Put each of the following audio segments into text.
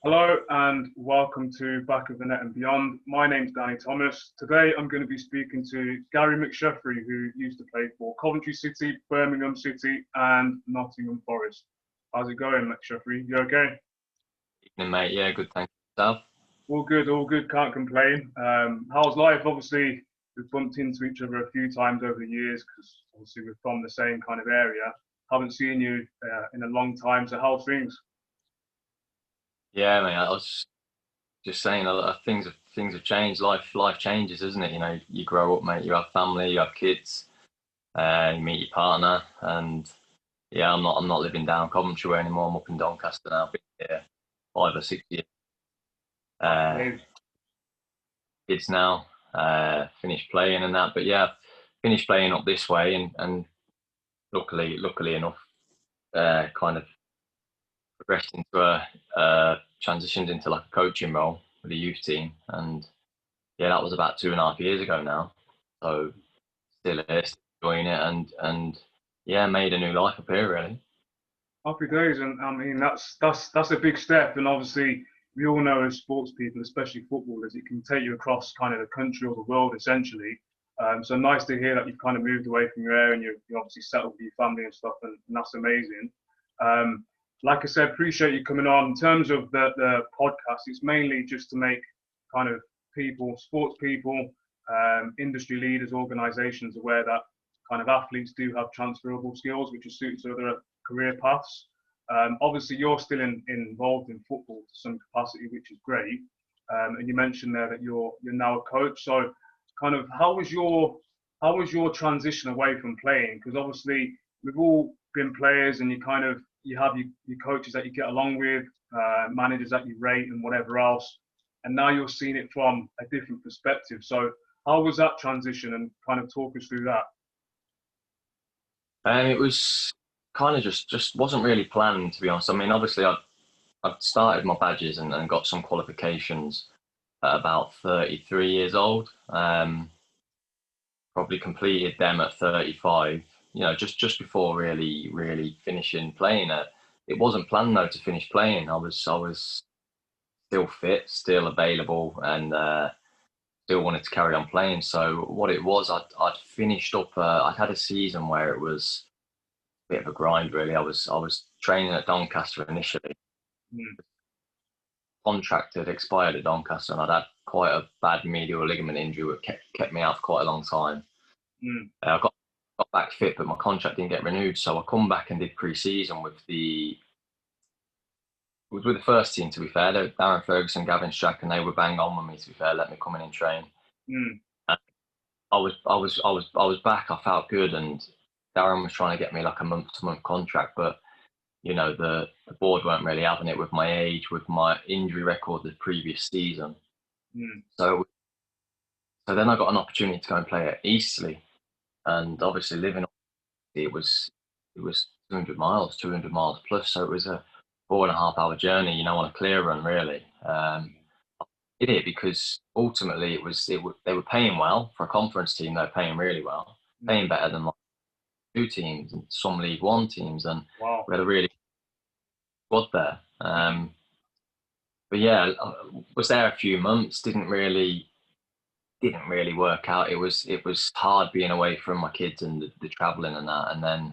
Hello and welcome to Back of the Net and Beyond. My name's Danny Thomas. Today I'm going to be speaking to Gary McSheffrey, who used to play for Coventry City, Birmingham City and Nottingham Forest. How's it going, McSheffrey? You okay? Evening, mate. Yeah, good, thank you. Yourself? All good, can't complain. How's life? Obviously, we've bumped into each other a few times over the years because obviously we're from the same kind of area. Haven't seen you in a long time, so how's things? Yeah, mate. I was just saying, things have changed. Life changes, isn't it? You know, you grow up, mate. You have family, you have kids, you meet your partner, and yeah, I'm not living down Coventry way anymore. I'm up in Doncaster now. I've been here 5 or 6 years. Dave. Kids now, finished playing and that, but yeah, finished playing up this way, and luckily enough, kind of progressed into transitioned into like a coaching role with the youth team, and yeah, that was about 2.5 years ago now. So still here, still enjoying it, and yeah, made a new life up here really. Happy days, and I mean that's a big step, and obviously we all know as sports people, especially footballers, it can take you across kind of the country or the world essentially. So nice to hear that you've kind of moved away from your area and you're obviously settled with your family and stuff, and that's amazing. Like I said, appreciate you coming on. In terms of the podcast, it's mainly just to make kind of people, sports people, industry leaders, organisations aware that kind of athletes do have transferable skills which are suited to other career paths. Obviously, you're still involved in football to some capacity, which is great. And you mentioned there that you're now a coach. So, kind of, how was your transition away from playing? Because obviously, we've all been players, and you have your coaches that you get along with, managers that you rate, and whatever else. And now you're seeing it from a different perspective. So, how was that transition? And kind of talk us through that. It was kind of just wasn't really planned, to be honest. I mean, obviously, I've started my badges and got some qualifications at about 33 years old. Probably completed them at 35. You know, just before really finishing playing it. It wasn't planned though to finish playing. I was still fit, still available, and still wanted to carry on playing. So what it was, I'd finished up. I'd had a season where it was a bit of a grind, really. I was training at Doncaster initially. Contract had expired at Doncaster, and I'd had quite a bad medial ligament injury that kept me out for quite a long time. I got back fit, but my contract didn't get renewed, so I come back and did pre-season with the first team. To be fair, Darren Ferguson, Gavin Strack, and they were bang on with me. To be fair, let me come in and train. And I was back. I felt good, and Darren was trying to get me like a month-to-month contract, but you know the board weren't really having it with my age, with my injury record the previous season. So then I got an opportunity to go and play at Eastleigh, and obviously living it was 200 miles plus, so it was a 4.5 hour journey, you know, on a clear run really. I did it because ultimately they were paying well for a conference team. They were paying really well, paying better than like 2 teams and some League One teams, and wow. We had a really good squad there. But yeah, I was there a few months. Didn't really work out. It was hard being away from my kids and the travelling and that, and then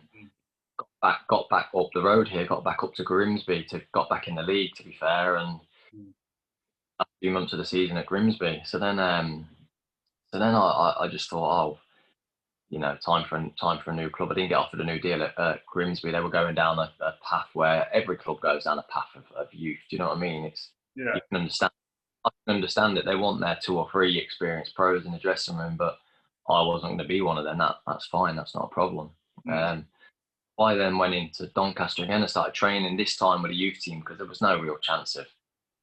got back up the road here, got back up to Grimsby, got back in the league, to be fair, and a few months of the season at Grimsby. So then I just thought, oh, you know, time for a new club. I didn't get offered a new deal at Grimsby. They were going down a path where every club goes down a path of youth. Do you know what I mean? You can understand. I can understand that they want their 2 or 3 experienced pros in the dressing room, but I wasn't going to be one of them. That's fine. That's not a problem. I then went into Doncaster again and started training, this time with a youth team, because there was no real chance of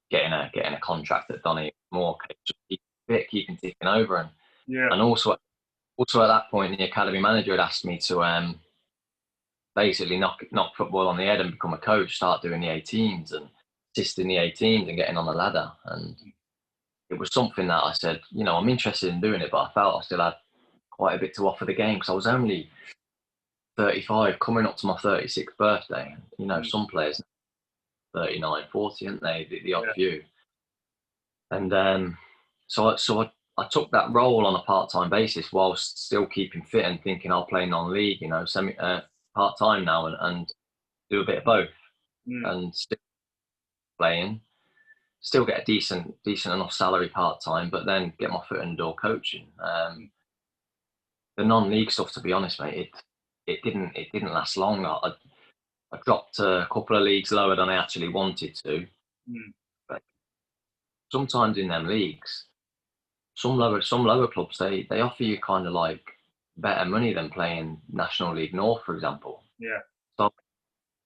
getting a contract at Donny. More keeping ticking over, and also at that point the academy manager had asked me to basically knock football on the head and become a coach, start doing the 18s and assisting the 18s and getting on the ladder. And it was something that I said, you know, I'm interested in doing it, but I felt I still had quite a bit to offer the game because I was only 35, coming up to my 36th birthday. You know, some players 39, 40, aren't they? The odd few. And so I took that role on a part-time basis whilst still keeping fit and thinking I'll play non-league, you know, part-time now and do a bit of both and still playing, still get a decent enough salary part-time, but then get my foot in the door coaching. The non-league stuff, to be honest, mate, it didn't last long. I dropped a couple of leagues lower than I actually wanted to. But sometimes in them leagues, some lower clubs, they offer you kind of like better money than playing National League North, for example. Yeah. So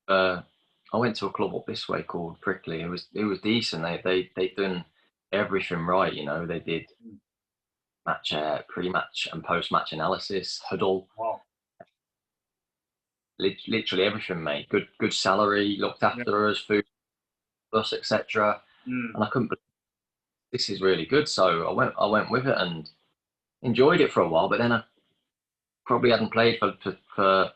I went to a club up this way called Prickley. It was decent. They'd done everything right, you know. They did match, pre-match and post-match analysis, huddle. Wow. Literally everything, mate. Good salary, looked after us, food, bus, etc. And I couldn't believe this is really good. So I went with it and enjoyed it for a while. But then I probably hadn't played for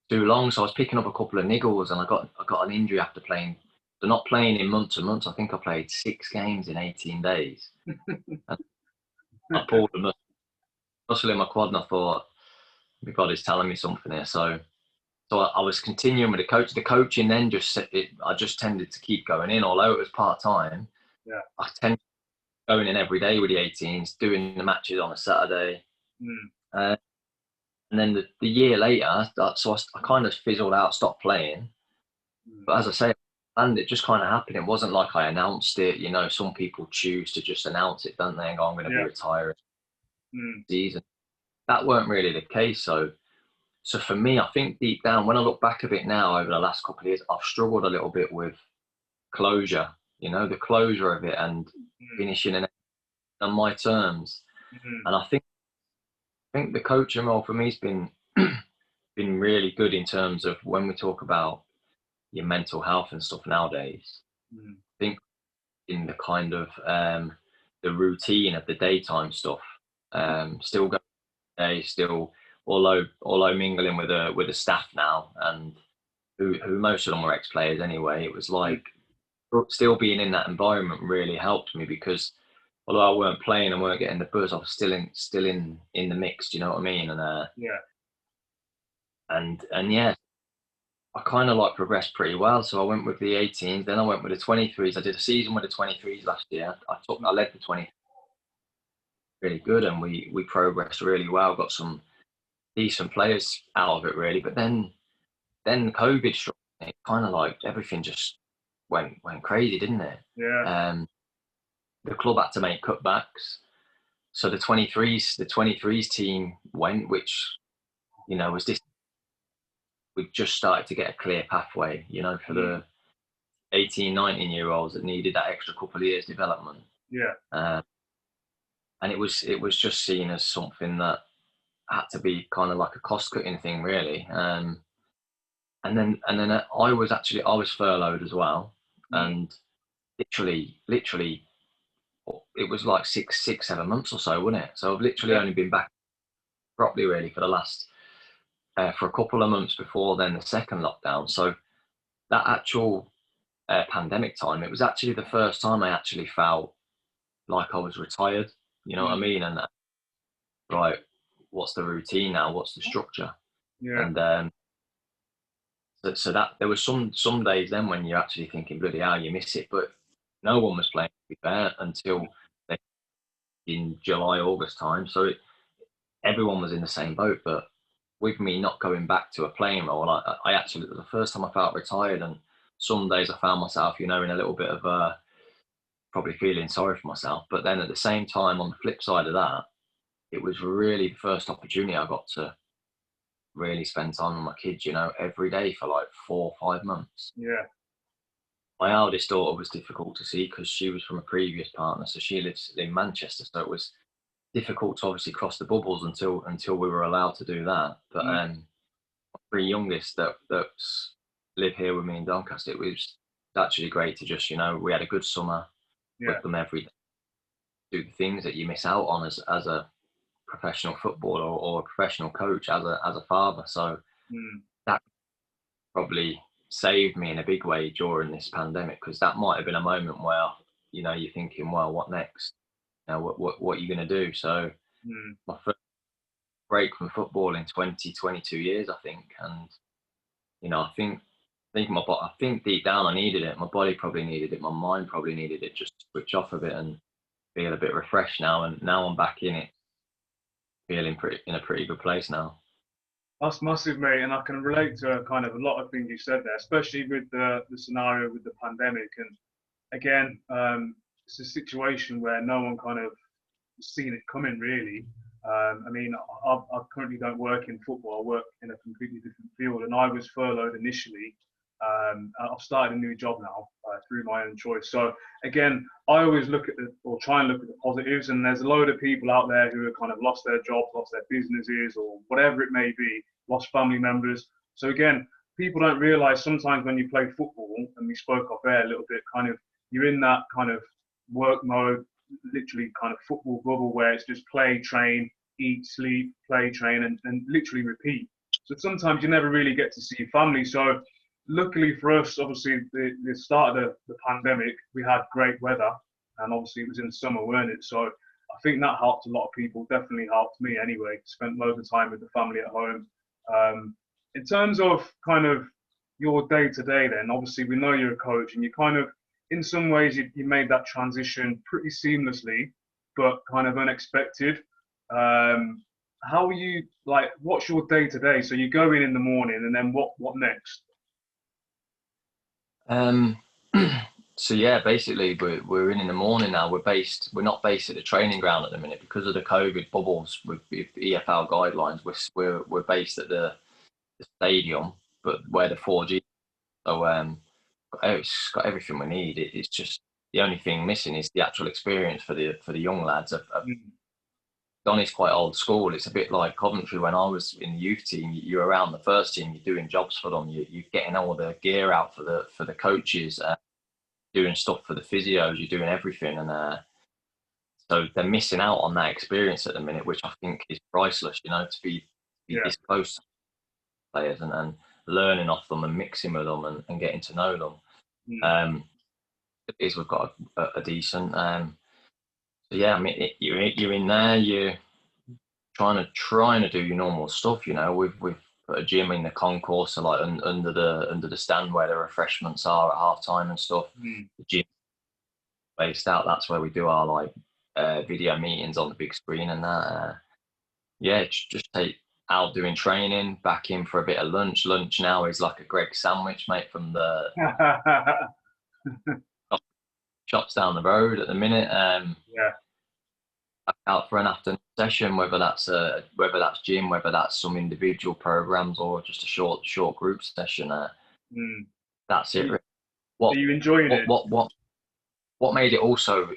too long, so I was picking up a couple of niggles, and I got an injury after playing. So not playing in months and months. I think I played 6 games in 18 days. And I pulled a muscle in my quad, and I thought, my body's telling me something here. So I was continuing with the coach. The coaching then I just tended to keep going in, although it was part-time. Yeah. I tended to going in every day with the 18s, doing the matches on a Saturday. And then the year later, so I kind of fizzled out, stopped playing. But as I say, and it just kind of happened. It wasn't like I announced it. You know, some people choose to just announce it, don't they, and go, I'm going to be retiring season. That weren't really the case. So for me, I think deep down, when I look back at it now over the last couple of years, I've struggled a little bit with closure, you know, the closure of it and finishing on my terms. And I think the coaching role for me has been really good in terms of when we talk about your mental health and stuff nowadays. I think in the kind of the routine of the daytime stuff, still going day, still although mingling with the staff now, and who most of them were ex-players anyway. It was like still being in that environment really helped me, because although I weren't playing and weren't getting the buzz, I was still in the mix. Do you know what I mean? And yeah, I kind of like progressed pretty well. So I went with the 18s, then I went with the 23s. I did a season with the 23s last year. I led the 20 really good, and we progressed really well. Got some decent players out of it really, but then COVID struck. It kind of like everything just went crazy, didn't it? The club had to make cutbacks, so the 23s team went, which, you know, was this. We just started to get a clear pathway, you know, for the 18, 19-year-olds that needed that extra couple of years development. And it was just seen as something that had to be kind of like a cost-cutting thing, really. And then I was furloughed as well, and literally, it was like 7 months or so, wasn't it? So I've literally only been back properly, really, for the last for a couple of months before then the second lockdown. So that actual pandemic time, it was actually the first time I actually felt like I was retired. You know what I mean? And right, what's the routine now? What's the structure? And so that there was some days then when you're actually thinking, bloody hell, you miss it. But no one was playing, to be fair, until in July, August time. So everyone was in the same boat. But with me not going back to a playing role, I actually, the first time I felt retired, and some days I found myself, you know, in a little bit of probably feeling sorry for myself. But then at the same time, on the flip side of that, it was really the first opportunity I got to really spend time with my kids, you know, every day for like 4 or 5 months. My eldest daughter was difficult to see because she was from a previous partner, so she lives in Manchester, so it was difficult to obviously cross the bubbles until we were allowed to do that. But my 3 youngest that live here with me in Doncaster, it was actually great to just, you know, we had a good summer with them every day, do the things that you miss out on as a professional footballer or a professional coach as a father. So that probably saved me in a big way during this pandemic, because that might have been a moment where, you know, you're thinking, well, what next? You know, what are you going to do? So my first break from football in 22 years, I think. And, you know, I think deep down I needed it. My body probably needed it. My mind probably needed it, just to switch off a bit and feel a bit refreshed now. And now I'm back in it, feeling in a pretty good place now. That's massive, mate, and I can relate to kind of a lot of things you said there, especially with the scenario with the pandemic. And again, it's a situation where no one kind of seen it coming, really. I mean, I currently don't work in football. I work in a completely different field, and I was furloughed initially. I've started a new job now through my own choice. So again, I always try and look at the positives. And there's a load of people out there who have kind of lost their jobs, lost their businesses, or whatever it may be, lost family members. So again, people don't realise sometimes when you play football, and we spoke off air a little bit, kind of you're in that kind of work mode, literally kind of football bubble where it's just play, train, eat, sleep, play, train, and literally repeat. So sometimes you never really get to see your family. So luckily for us, obviously, the start of the pandemic, we had great weather, and obviously it was in summer, weren't it? So I think that helped a lot of people, definitely helped me anyway. Spent loads of time with the family at home. In terms of kind of your day-to-day then, obviously we know you're a coach, and you kind of, in some ways, you made that transition pretty seamlessly, but kind of unexpected. How are you, like, what's your day-to-day? So you go in the morning, and then what next? So yeah, basically we're in the morning now. We're not based at the training ground at the minute because of the COVID bubbles with EFL guidelines. We're based at the stadium, but where the 4G. So it's got everything we need. It's just the only thing missing is the actual experience for the young lads. Donny's quite old school. It's a bit like Coventry when I was in the youth team. You're around the first team. You're doing jobs for them. You're getting all the gear out for the coaches, doing stuff for the physios. You're doing everything, and so they're missing out on that experience at the minute, which I think is priceless. You know, to be this close to players and learning off them and mixing with them and getting to know them. Is we've got a decent. So yeah, I mean, you're in there. You're trying to do your normal stuff. You know, we've put a gym in the concourse, so like under the stand where the refreshments are at half time and stuff. The gym based out. That's where we do our like video meetings on the big screen and that. Yeah, just take out doing training, back in for a bit of lunch. Lunch now is like a Greg sandwich, mate, from the shops down the road at the minute. Back out for an afternoon session, whether that's gym, whether that's some individual programs or just a short group session. That's it. Are you enjoying it? What made it also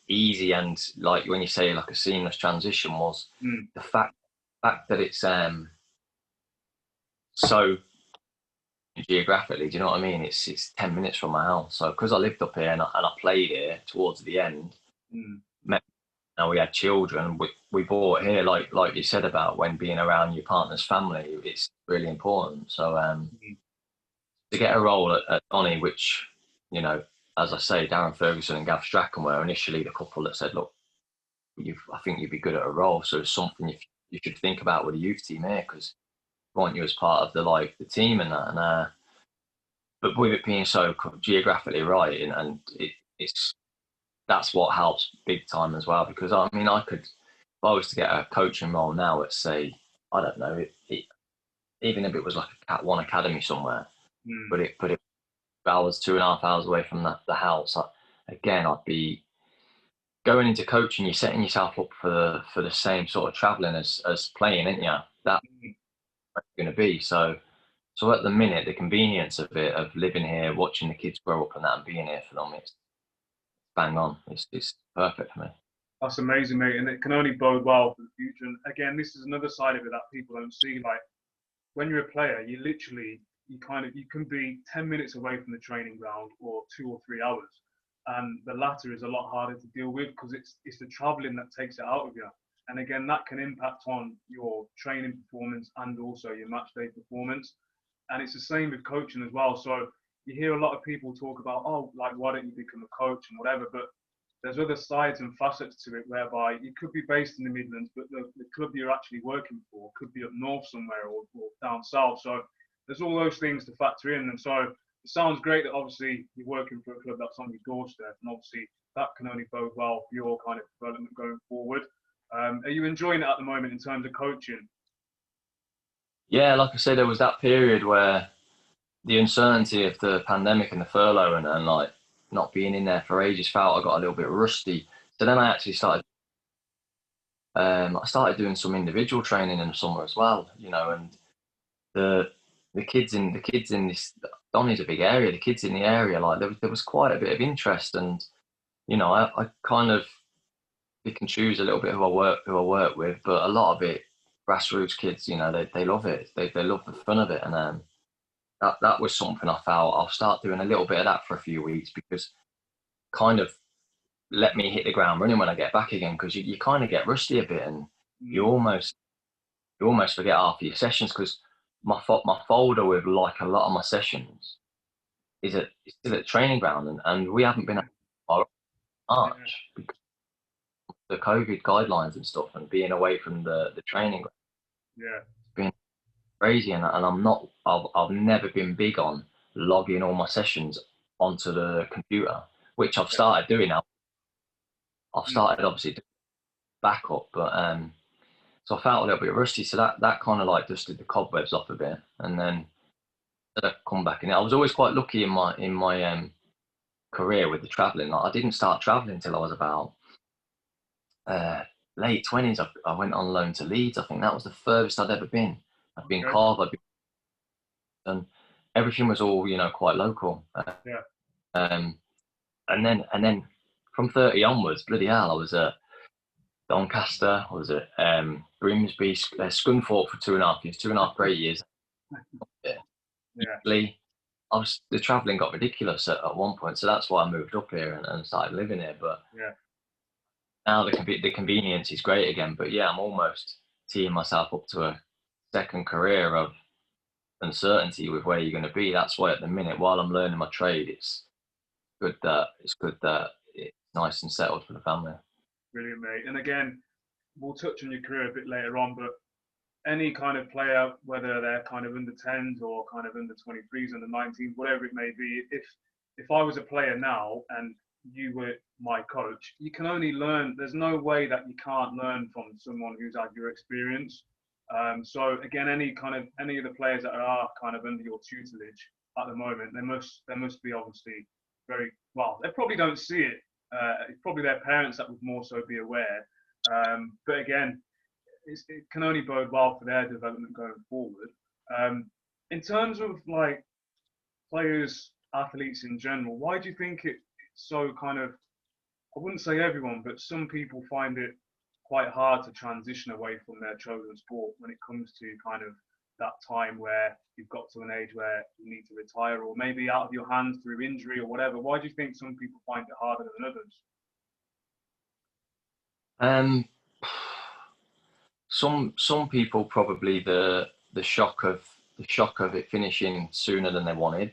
easy and like when you say like a seamless transition was the fact that it's so geographically, do you know what I mean? It's 10 minutes from my house. So because I lived up here and I played here towards the end, now we had children, we bought here, like you said about when being around your partner's family, it's really important. So to get a role at Donny, which, you know, as I say, Darren Ferguson and Gav Strachan were initially the couple that said, look, I think you'd be good at a role. So it's something you should think about with the youth team here, because we want you as part of the team and that. And but with it being so geographically right, and it's that's what helps big time as well. Because I mean, if I was to get a coaching role now, let's say, I don't know, even if it was like a Cat 1 academy somewhere, but it 2.5 hours away from the house, I'd be going into coaching. You're setting yourself up for the same sort of travelling as playing, isn't you? That's going to be so. So at the minute, the convenience of it, of living here, watching the kids grow up and that, and being here for them, it's bang on. It's perfect for me. That's amazing, mate, and it can only bode well for the future. And again, this is another side of it that people don't see. Like when you're a player, you can be 10 minutes away from the training ground or 2 or 3 hours, and the latter is a lot harder to deal with because it's the travelling that takes it out of you. And again, that can impact on your training performance and also your match day performance. And it's the same with coaching as well. So you hear a lot of people talk about, oh, like, why don't you become a coach and whatever, but there's other sides and facets to it whereby you could be based in the Midlands, but the club you're actually working for could be up north somewhere or down south. So there's all those things to factor in. And so it sounds great that obviously you're working for a club that's on your doorstep, and obviously that can only bode well for your kind of development going forward. Are you enjoying it at the moment in terms of coaching? Yeah, like I said, there was that period where the uncertainty of the pandemic and the furlough and like not being in there for ages felt I got a little bit rusty. So then I actually started doing some individual training in the summer as well, you know, and the kids in this, Donny's a big area, the kids in the area, like there was quite a bit of interest, and you know, I kind of pick and choose a little bit who I work with, but a lot of it grassroots kids, you know, they love it. They love the fun of it, and that was something I felt I'll start doing a little bit of that for a few weeks, because kind of let me hit the ground running when I get back again, because you kind of get rusty a bit, and you almost forget half your sessions, because my folder with like a lot of my sessions is still at the training ground, and we haven't been at March because of the COVID guidelines and stuff, and being away from the training ground. Yeah, it's been crazy, and I've never been big on logging all my sessions onto the computer, which I've started doing now. I've started obviously backup, but so I felt a little bit rusty. So that kind of like dusted the cobwebs off a bit, and then I come back. And I was always quite lucky in my career with the traveling. Like I didn't start traveling until I was about late 20s. I went on loan to Leeds. I think that was the furthest I'd ever been. I'd been Cardiff, and everything was all, you know, quite local. And then from 30 onwards, bloody hell, I was at Doncaster, I was at Grimsby, Scunthorpe for 2.5 years, 2.5 great years. The travelling got ridiculous at one point, so that's why I moved up here and started living here. But now the convenience is great again. But yeah, I'm almost teeing myself up to a second career of uncertainty with where you're going to be. That's why at the minute, while I'm learning my trade, it's good that it's nice and settled for the family. Brilliant, mate. And again, we'll touch on your career a bit later on, but any kind of player, whether they're kind of under 10s or kind of under 23s, under 19s, whatever it may be, if I was a player now and you were my coach, you can only learn. There's no way that you can't learn from someone who's had your experience. So again, any of the players that are kind of under your tutelage at the moment, there must be obviously very well. They probably don't see it. It's probably their parents that would more so be aware. But again, it can only bode well for their development going forward. In terms of like players, athletes in general, why do you think it's so kind of, I wouldn't say everyone, but some people find it quite hard to transition away from their chosen sport when it comes to kind of that time where you've got to an age where you need to retire, or maybe out of your hands through injury or whatever? Why do you think some people find it harder than others? Some people probably the shock of it finishing sooner than they wanted.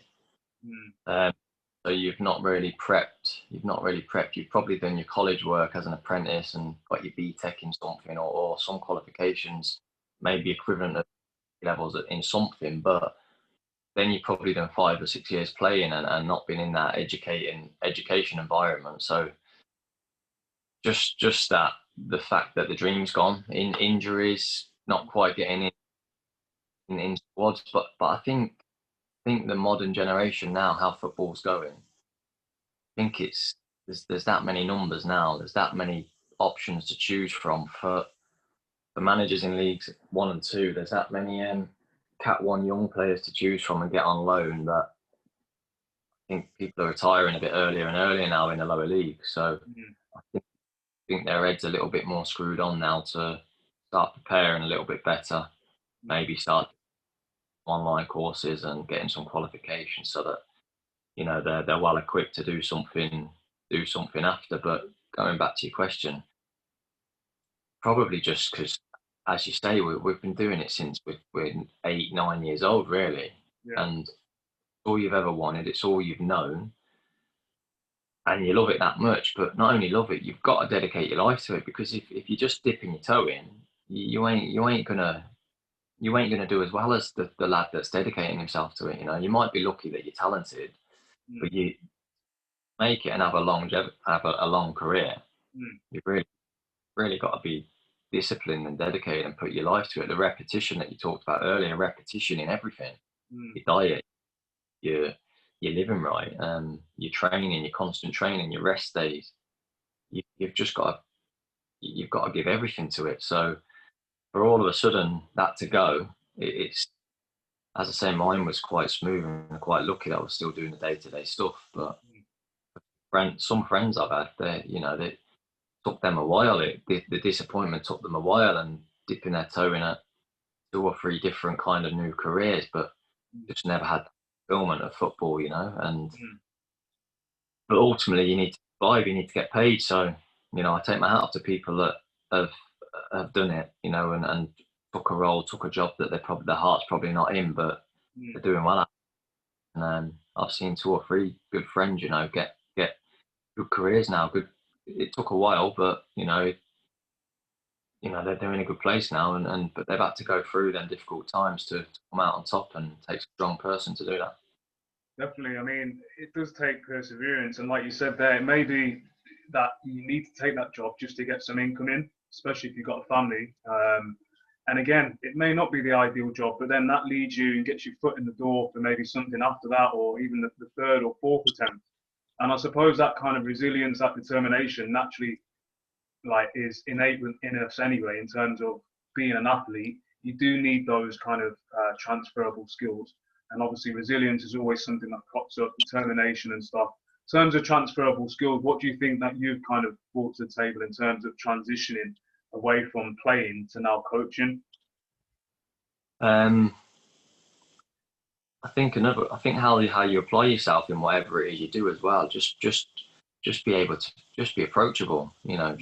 So you've not really prepped. You've probably done your college work as an apprentice and got your BTEC in something, or some qualifications, maybe equivalent of levels in something, but then you've probably done 5 or 6 years playing and not been in that education environment. So just that, the fact that the dream's gone, in injuries, not quite getting in squads, but I think the modern generation now, how football's going, I think there's that many numbers now, there's that many options to choose from for managers in leagues 1 and 2. There's that many Cat 1 young players to choose from and get on loan, that I think people are retiring a bit earlier and earlier now in the lower league. So I think their head's a little bit more screwed on now to start preparing a little bit better, maybe start online courses and getting some qualifications, so that, you know, they're well equipped to do something after. But going back to your question, probably just because, as you say, we've been doing it since we're 8, 9 years old, really. and all you've ever wanted, it's all you've known, and you love it that much. But not only love it, you've got to dedicate your life to it, because if you're just dipping your toe in, you ain't gonna do as well as the lad that's dedicating himself to it. You know, you might be lucky that you're talented, but you make it and have a long career. You've really got to be disciplined and dedicated and put your life to it. The repetition that you talked about earlier, repetition in everything, your diet, your living right, your training, your constant training, your rest days. You've just got to give everything to it. So for all of a sudden that to go, it's, as I say, mine was quite smooth and quite lucky that I was still doing the day-to-day stuff. But some friends I've had, they took them a while. The disappointment took them a while, and dipping their toe in at 2 or 3 different kind of new careers, but just never had the fulfillment of football, you know. And but ultimately, you need to survive. You need to get paid. So, you know, I take my hat off to people that have done it, you know, and took a job that their heart's probably not in, but they're doing well at. And I've seen 2 or 3 good friends, you know, get good careers now. It took a while, but you know, they're in a good place now, but they've had to go through them difficult times to come out on top, and it takes a strong person to do that. Definitely. I mean, it does take perseverance, and like you said there, it may be that you need to take that job just to get some income in, especially if you've got a family. And again, it may not be the ideal job, but then that leads you and gets your foot in the door for maybe something after that, or even the 3rd or 4th attempt. And I suppose that kind of resilience, that determination, naturally, like, is innate in us anyway. In terms of being an athlete, you do need those kind of transferable skills. And obviously, resilience is always something that crops up, determination and stuff. In terms of transferable skills, what do you think that you've kind of brought to the table in terms of transitioning away from playing to now coaching? I think how you apply yourself in whatever it is you do as well. Just be able to just be approachable. You know,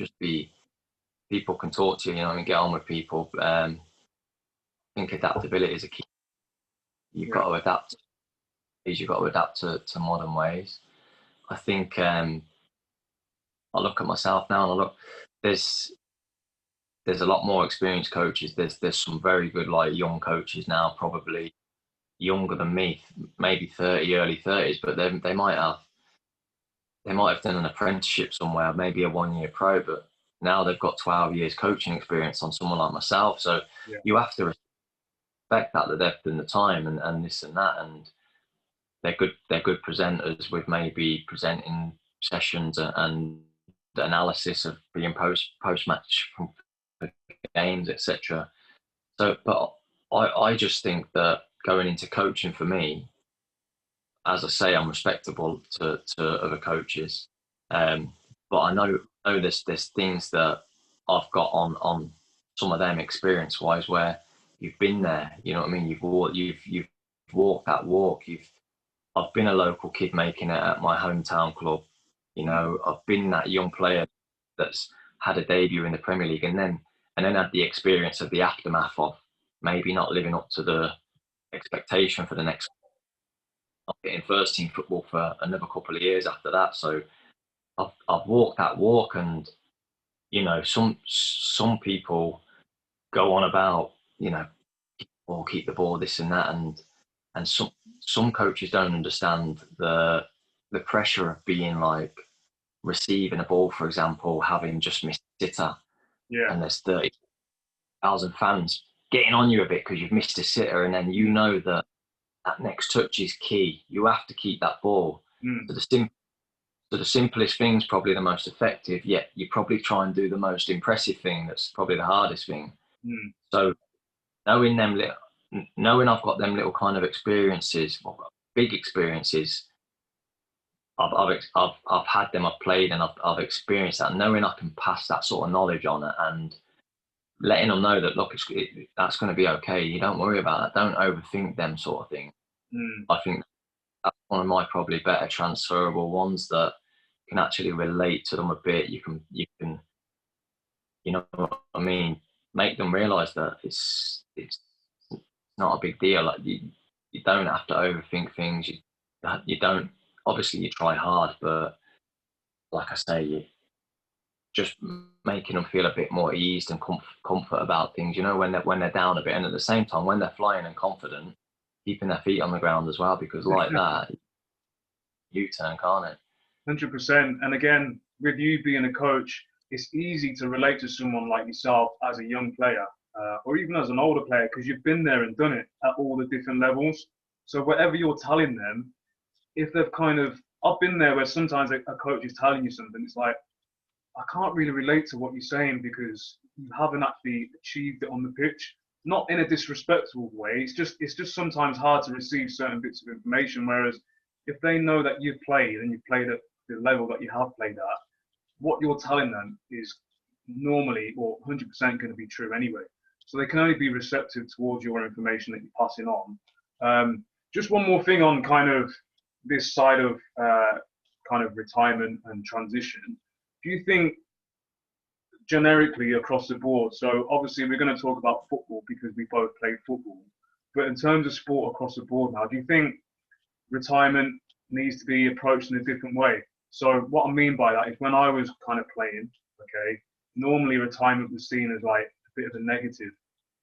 people can talk to you. You know, and get on with people. I think adaptability is a key. You've got to adapt. You've got to adapt to modern ways. I think I look at myself now, and there's a lot more experienced coaches. There's some very good, like, young coaches now, probably younger than me, maybe 30, early 30s, but they might have done an apprenticeship somewhere, maybe a 1-year pro, but now they've got 12 years coaching experience on someone like myself. So you have to respect that, the depth and the time and this and that, and they're good presenters with maybe presenting sessions and the analysis of being post match from games, etc. So, but I just think that going into coaching, for me, as I say, I'm respectable to other coaches, but I know there's things that I've got on some of them experience wise, where you've been there. You know what I mean? You've walked that walk. I've been a local kid making it at my hometown club. You know, I've been that young player that's had a debut in the Premier League, and then had the experience of the aftermath of maybe not living up to the expectation for the next, not getting first team football for another couple of years after that. So I've walked that walk, and you know, some people go on about, you know, keep the ball, this and that, and some coaches don't understand the pressure of being, like, receiving a ball, for example, having just missed a sitter, and there's 30,000 fans getting on you a bit because you've missed a sitter, and then you know that next touch is key. You have to keep that ball. So the simplest thing is probably the most effective, yet you probably try and do the most impressive thing. That's probably the hardest thing. So knowing I've got them little kind of experiences, big experiences, I've had them, I've played, and I've experienced that. Knowing I can pass that sort of knowledge on, and letting them know that, look, that's going to be okay. You don't worry about that. Don't overthink them sort of thing. I think that's one of my probably better transferable ones, that can actually relate to them a bit. You can, you know what I mean, make them realise that it's not a big deal. Like, you don't have to overthink things. You don't, obviously you try hard, but like I say, you just making them feel a bit more eased and comfort about things, you know, when they're down a bit, and at the same time when they're flying and confident, keeping their feet on the ground as well, because like that, you turn, can't it? 100%. And again, with you being a coach, it's easy to relate to someone like yourself as a young player, or even as an older player, because you've been there and done it at all the different levels. So whatever you're telling them, if they've kind of, I've been there where sometimes a coach is telling you something, it's like, I can't really relate to what you're saying because you haven't actually achieved it on the pitch. Not in a disrespectful way. It's just sometimes hard to receive certain bits of information. Whereas if they know that you've played and you've played at the level that you have played at, what you're telling them is normally or 100% going to be true anyway. So they can only be receptive towards your information that you're passing on. Just one more thing on kind of this side of kind of retirement and transition. Do you think generically across the board, so obviously we're going to talk about football because we both played football, but in terms of sport across the board now, do you think retirement needs to be approached in a different way? So what I mean by that is when I was kind of playing, okay, normally retirement was seen as like a bit of a negative.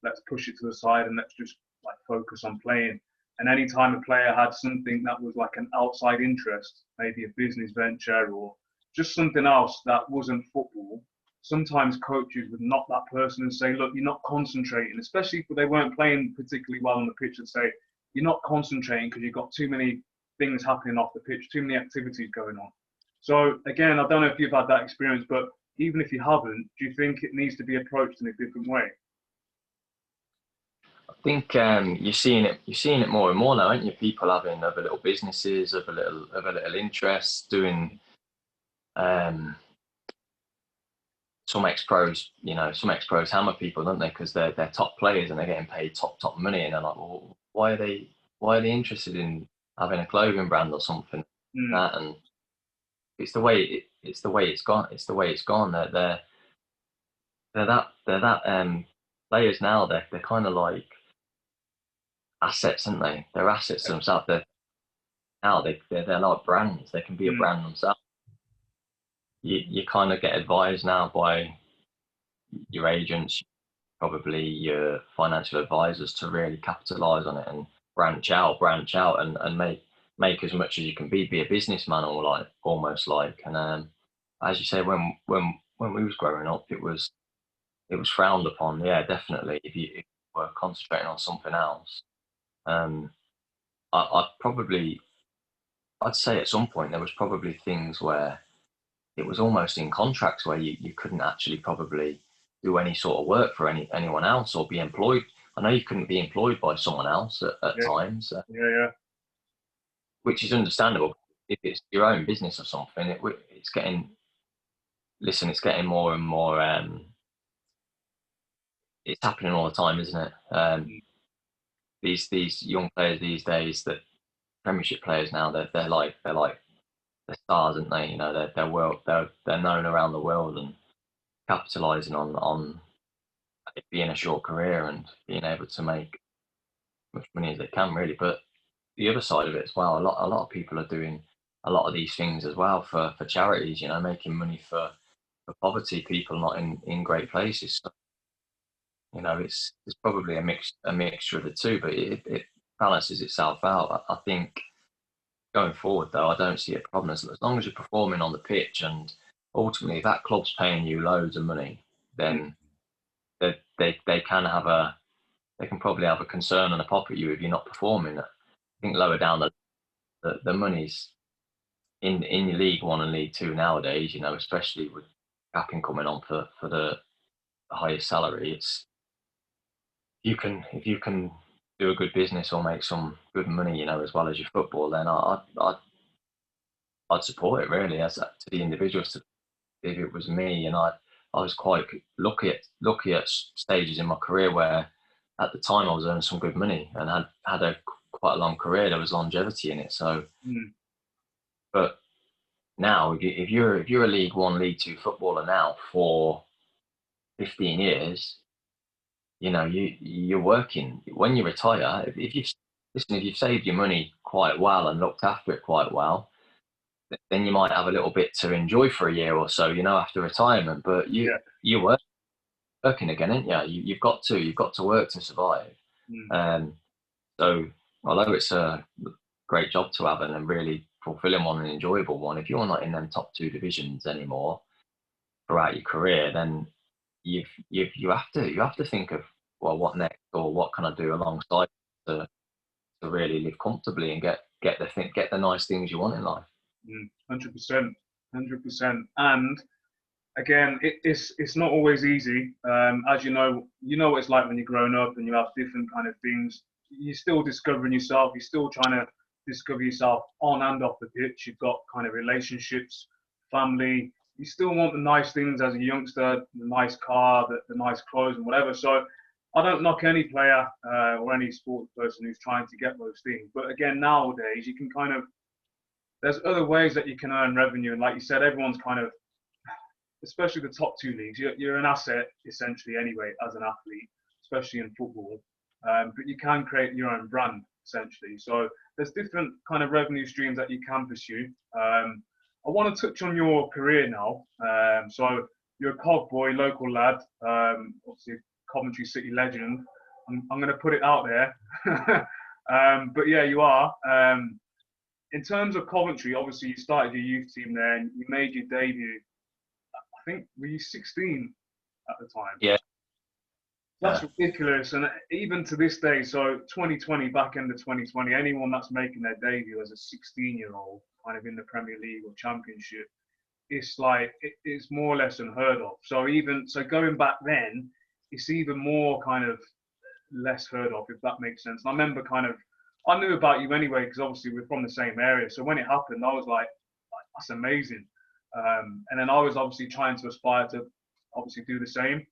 Let's push it to the side and let's just like focus on playing. And any time a player had something that was like an outside interest, maybe a business venture or just something else that wasn't football, sometimes coaches would knock that person and say, look, you're not concentrating, especially if they weren't playing particularly well on the pitch, and say, you're not concentrating because you've got too many things happening off the pitch, too many activities going on. So again, I don't know if you've had that experience, but even if you haven't, do you think it needs to be approached in a different way? I think you're seeing it more and more now, aren't you? People having other little businesses, other little interests, doing some ex-pros, some ex-pros hammer people, don't they? Because they're top players and they're getting paid top money, and they're like, well, why are they interested in having a clothing brand or something like that? And it's the way it's gone. It's the way it's gone. They're that players now. They're kind of like assets, aren't they? They're assets themselves. They're like brands. They can be a brand themselves. You kind of get advised now by your agents, probably your financial advisors, to really capitalize on it and branch out and make as much as you can be a businessman, or like almost like. And as you say, when we was growing up, it was frowned upon. Yeah, definitely. If you were concentrating on something else, I'd say at some point there was probably things where it was almost in contracts where you couldn't actually probably do any sort of work for anyone else or be employed. I know you couldn't be employed by someone else at times. Which is understandable. If it's your own business or something, it's getting more and more. It's happening all the time, isn't it? These young players these days, that Premiership players now, they're like the stars, aren't they? They're known around the world and capitalising on it being a short career and being able to make as much money as they can, really. But the other side of it as well, a lot of people are doing a lot of these things as well for charities, making money for poverty people not in great places. So, it's probably a mixture of the two, but it balances itself out. I think going forward, though, I don't see a problem as long as you're performing on the pitch, and ultimately if that club's paying you loads of money, then they can probably have a concern and a pop at you if you're not performing. I think lower down the money's in your League One and League Two nowadays, especially with capping coming on for the highest salary. It's if you can do a good business or make some good money, as well as your football, then I'd support it really as to the individuals. If it was me, and I was quite lucky at stages in my career where at the time I was earning some good money and had quite a long career. There was longevity in it. So, but now if you're a League One, League Two footballer now for 15 years, you're working. When you retire, if you've listen, if you've saved your money quite well and looked after it quite well, then you might have a little bit to enjoy for a year or so, you know, after retirement. But you were working again, aren't you? You've got to work to survive. So although it's a great job to have and a really fulfilling one and enjoyable one, if you're not in them top 2 divisions anymore throughout your career, then you have to think of, well, what next, or what can I do alongside to really live comfortably and get the nice things you want in life. 100%. And again, it's not always easy. As you know what it's like when you're growing up and you have different kind of things. You're still discovering yourself. You're still trying to discover yourself on and off the pitch. You've got kind of relationships, family. You still want the nice things as a youngster, the nice car, the nice clothes and whatever. So I don't knock any player or any sports person who's trying to get those things. But again, nowadays, you can kind of, there's other ways that you can earn revenue. And like you said, everyone's kind of, especially the top 2 leagues, you're an asset essentially anyway as an athlete, especially in football. But you can create your own brand essentially. So there's different kind of revenue streams that you can pursue. I want to touch on your career now. So you're a Cov boy, local lad, obviously Coventry City legend. I'm going to put it out there. But yeah, you are. In terms of Coventry, obviously you started your youth team there and you made your debut. I think, were you 16 at the time? Yeah. That's ridiculous. And even to this day, so 2020, back end of 2020, anyone that's making their debut as a 16-year-old kind of in the Premier League or Championship, it's like, it's more or less unheard of. So going back then, it's even more kind of less heard of, if that makes sense. And I remember I knew about you anyway, because obviously we're from the same area. So when it happened, I was like that's amazing. And then I was obviously trying to aspire to obviously do the same.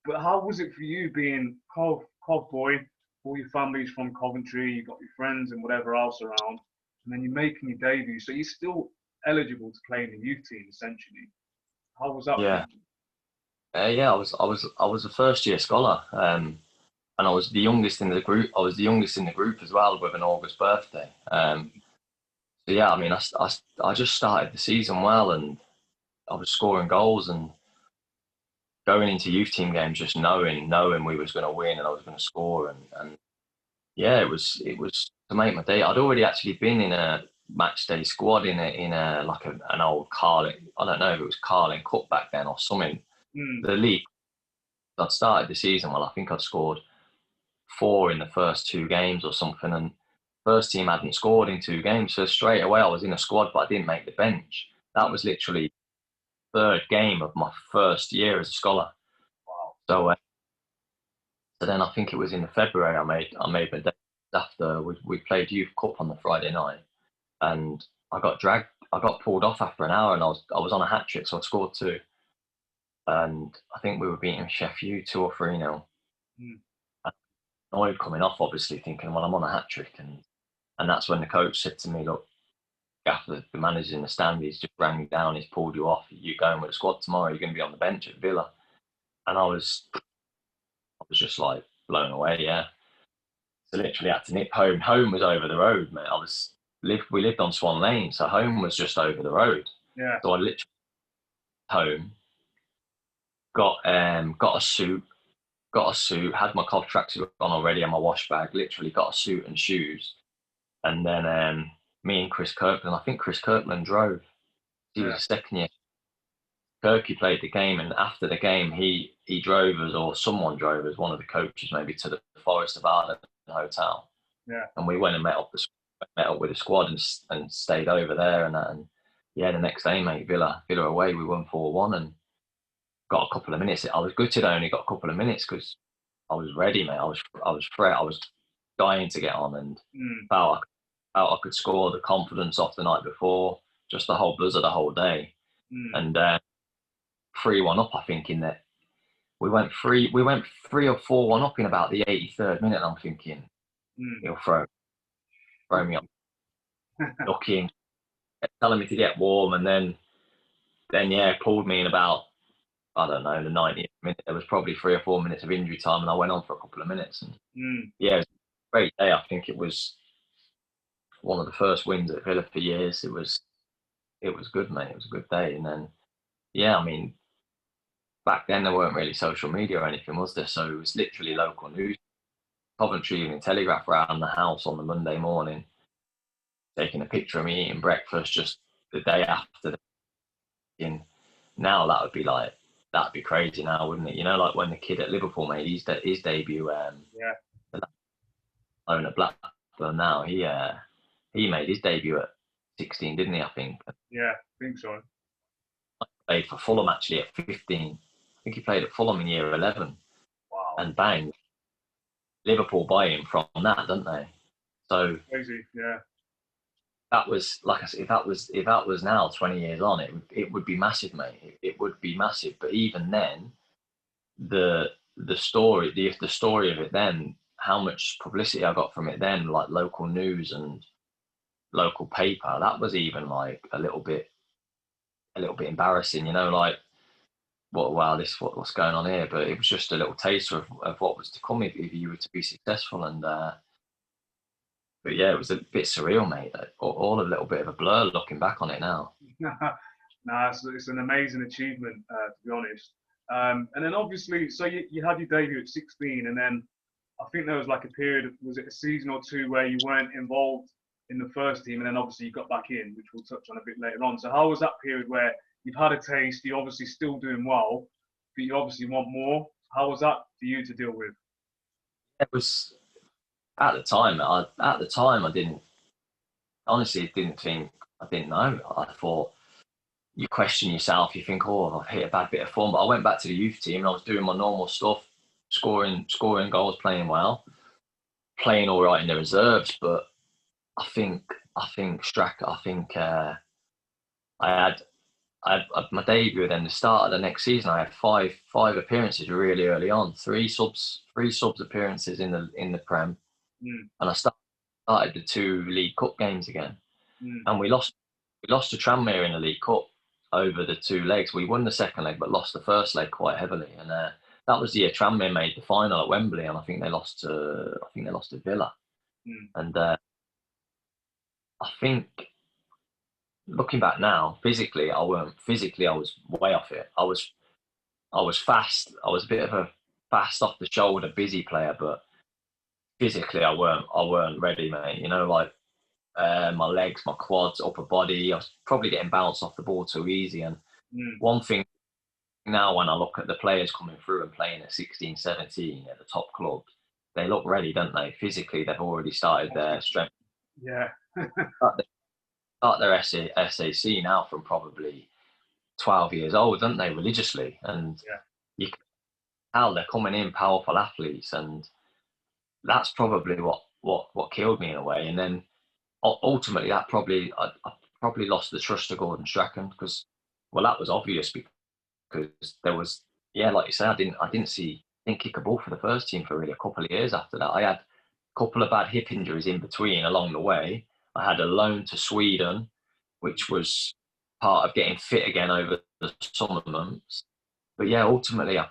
But how was it for you being Cov boy, all your family's from Coventry, you've got your friends and whatever else around, and then you're making your debut, so you're still eligible to play in the youth team essentially. How was that? Yeah. I was a first year scholar, and I was the youngest in the group. I was the youngest in the group as well, with an August birthday. So yeah, I mean, I just started the season well, and I was scoring goals and going into youth team games, just knowing we was going to win and I was going to score, and yeah, it was to make my day. I'd already actually been in a match day squad in a like an old Carling. I don't know if it was Carling Cup back then or something. The league. I'd started the season well. I think I'd scored 4 in the first 2 games or something, and first team hadn't scored in 2 games, so straight away I was in a squad, but I didn't make the bench. That was literally 3rd game of my first year as a scholar. Wow. So then I think it was in February I made my debut after we played Youth Cup on the Friday night, and I got pulled off after an hour, and I was on a hat trick, so I scored 2, and I think we were beating Sheffield 2 or 3-0. Annoyed coming off, obviously thinking, well, I'm on a hat trick, and that's when the coach said to me, look, after the manager's in the stand, he's just rang me down, he's pulled you off, you're going with the squad tomorrow, you're going to be on the bench at Villa. And I was just like blown away. Yeah, so literally had to nip home. Home was over the road, mate. We lived on Swan Lane, so home was just over the road. Yeah. So I literally home, got a suit, had my Cov tracksuit on already and my wash bag. Literally got a suit and shoes, and then me and Chris Kirkland. I think Chris Kirkland drove. He was a 2nd year. Kirky played the game, and after the game, he drove us, or someone drove us, one of the coaches maybe, to the Forest of Arden hotel. Yeah. And we went and met up with the squad and stayed over there, and that. And yeah, the next day, mate, Villa away, we won 4-1 and got a couple of minutes. I was gutted I only got a couple of minutes because I was ready, mate. I was fresh. I was dying to get on, and felt I could score. The confidence off the night before, just the whole buzz of the whole day. And 3-1 up, I think, in that we went 3 or 4-1 up in about the 83rd minute. And I'm thinking, he'll throw me up, looking, telling me to get warm, and then yeah, pulled me in about, I don't know, the 90th minute. There was probably 3 or 4 minutes of injury time, and I went on for a couple of minutes. And yeah, it was great day. I think it was one of the first wins at Villa for years. It was good, mate. It was a good day. And then, yeah, I mean, back then there weren't really social media or anything, was there? So it was literally local news. Coventry Evening Telegraph around the house on the Monday morning, taking a picture of me eating breakfast just the day after. Now that'd be crazy now, wouldn't it? You know, like when the kid at Liverpool made his debut, owner Blackburn. Now he made his debut at 16, didn't he? I think. Yeah, I think so. Played for Fulham actually at 15. I think he played at Fulham in year 11. Wow. And bang, Liverpool buy him from that, don't they? So crazy, yeah. That was, like I said, if that was now 20 years on, it would be massive, mate. It would be massive. But even then, the story of it then, how much publicity I got from it then, like local news and local paper, that was even like a little bit embarrassing, you know, like what's going on here. But it was just a little taster of what was to come if you were to be successful. And but yeah, it was a bit surreal, mate. All a little bit of a blur looking back on it now. Nah, it's an amazing achievement, to be honest. And then obviously, so you had your debut at 16, and then I think there was like a period, was it a season or two, where you weren't involved in the first team, and then obviously you got back in, which we'll touch on a bit later on. So how was that period where you've had a taste, you're obviously still doing well, but you obviously want more? How was that for you to deal with? It was at the time. I didn't honestly I didn't know. I thought, you question yourself. You think, oh, I've hit a bad bit of form. But I went back to the youth team and I was doing my normal stuff, scoring goals, playing well, playing all right in the reserves. But I think I had my debut. And then the start of the next season, I had five appearances really early on. Three subs appearances in the Prem, and I started the 2 League Cup games again, and we lost to Tranmere in the League Cup over the 2 legs. We won the second leg, but lost the first leg quite heavily. And that was the year Tranmere made the final at Wembley, and I think they lost to Villa. And I think, looking back now, physically I was way off it. I was fast. I was a bit of a fast off the shoulder, busy player, but physically I weren't ready, mate. You know, like my legs, my quads, upper body, I was probably getting bounced off the ball too easy. And one thing now, when I look at the players coming through and playing at 16, 17 at the top clubs, they look ready, don't they? Physically, they've already started their strength. Yeah. Start their SAC now from probably 12 years old, don't they, religiously? And you can tell they're coming in powerful athletes, and that's probably what killed me in a way. And then ultimately, I probably lost the trust of Gordon Strachan, because, well, that was obvious, because there was, like you say, I didn't kick a ball for the first team for really a couple of years after that. I had a couple of bad hip injuries in between along the way. I had a loan to Sweden, which was part of getting fit again over the summer months. But yeah, ultimately, I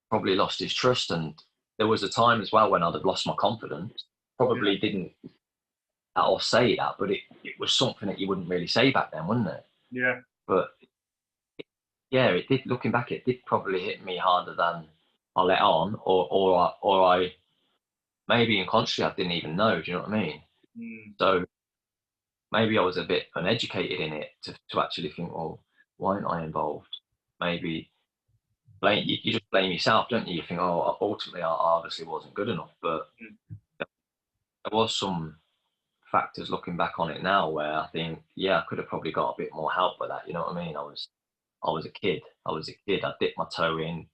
probably lost his trust, and there was a time as well when I'd have lost my confidence. Probably didn't or say that, but it was something that you wouldn't really say back then, wouldn't it? Yeah. But yeah, it did. Looking back, it did probably hit me harder than I let on, or I maybe unconsciously I didn't even know. Do you know what I mean? So maybe I was a bit uneducated in it to actually think, well, why aren't I involved? Maybe you just blame yourself, don't you? You think, oh, ultimately I obviously wasn't good enough. But there was some factors looking back on it now where I think, I could have probably got a bit more help with that. You know what I mean? I was a kid. I dipped my toe in.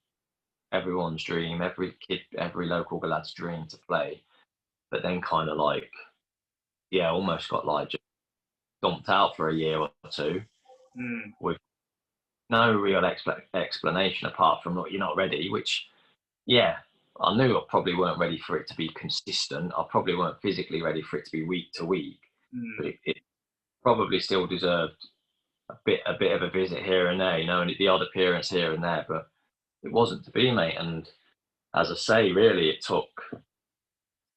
Everyone's dream, every local lad's dream to play. But then kind of like, almost got like just dumped out for a year or two with no real explanation apart from, look, you're not ready, which, I knew I probably weren't ready for it to be consistent. I probably weren't physically ready for it to be week to week. But it probably still deserved a bit of a visit here and there, you know, and the odd appearance here and there. But it wasn't to be, mate. And as I say, really, it took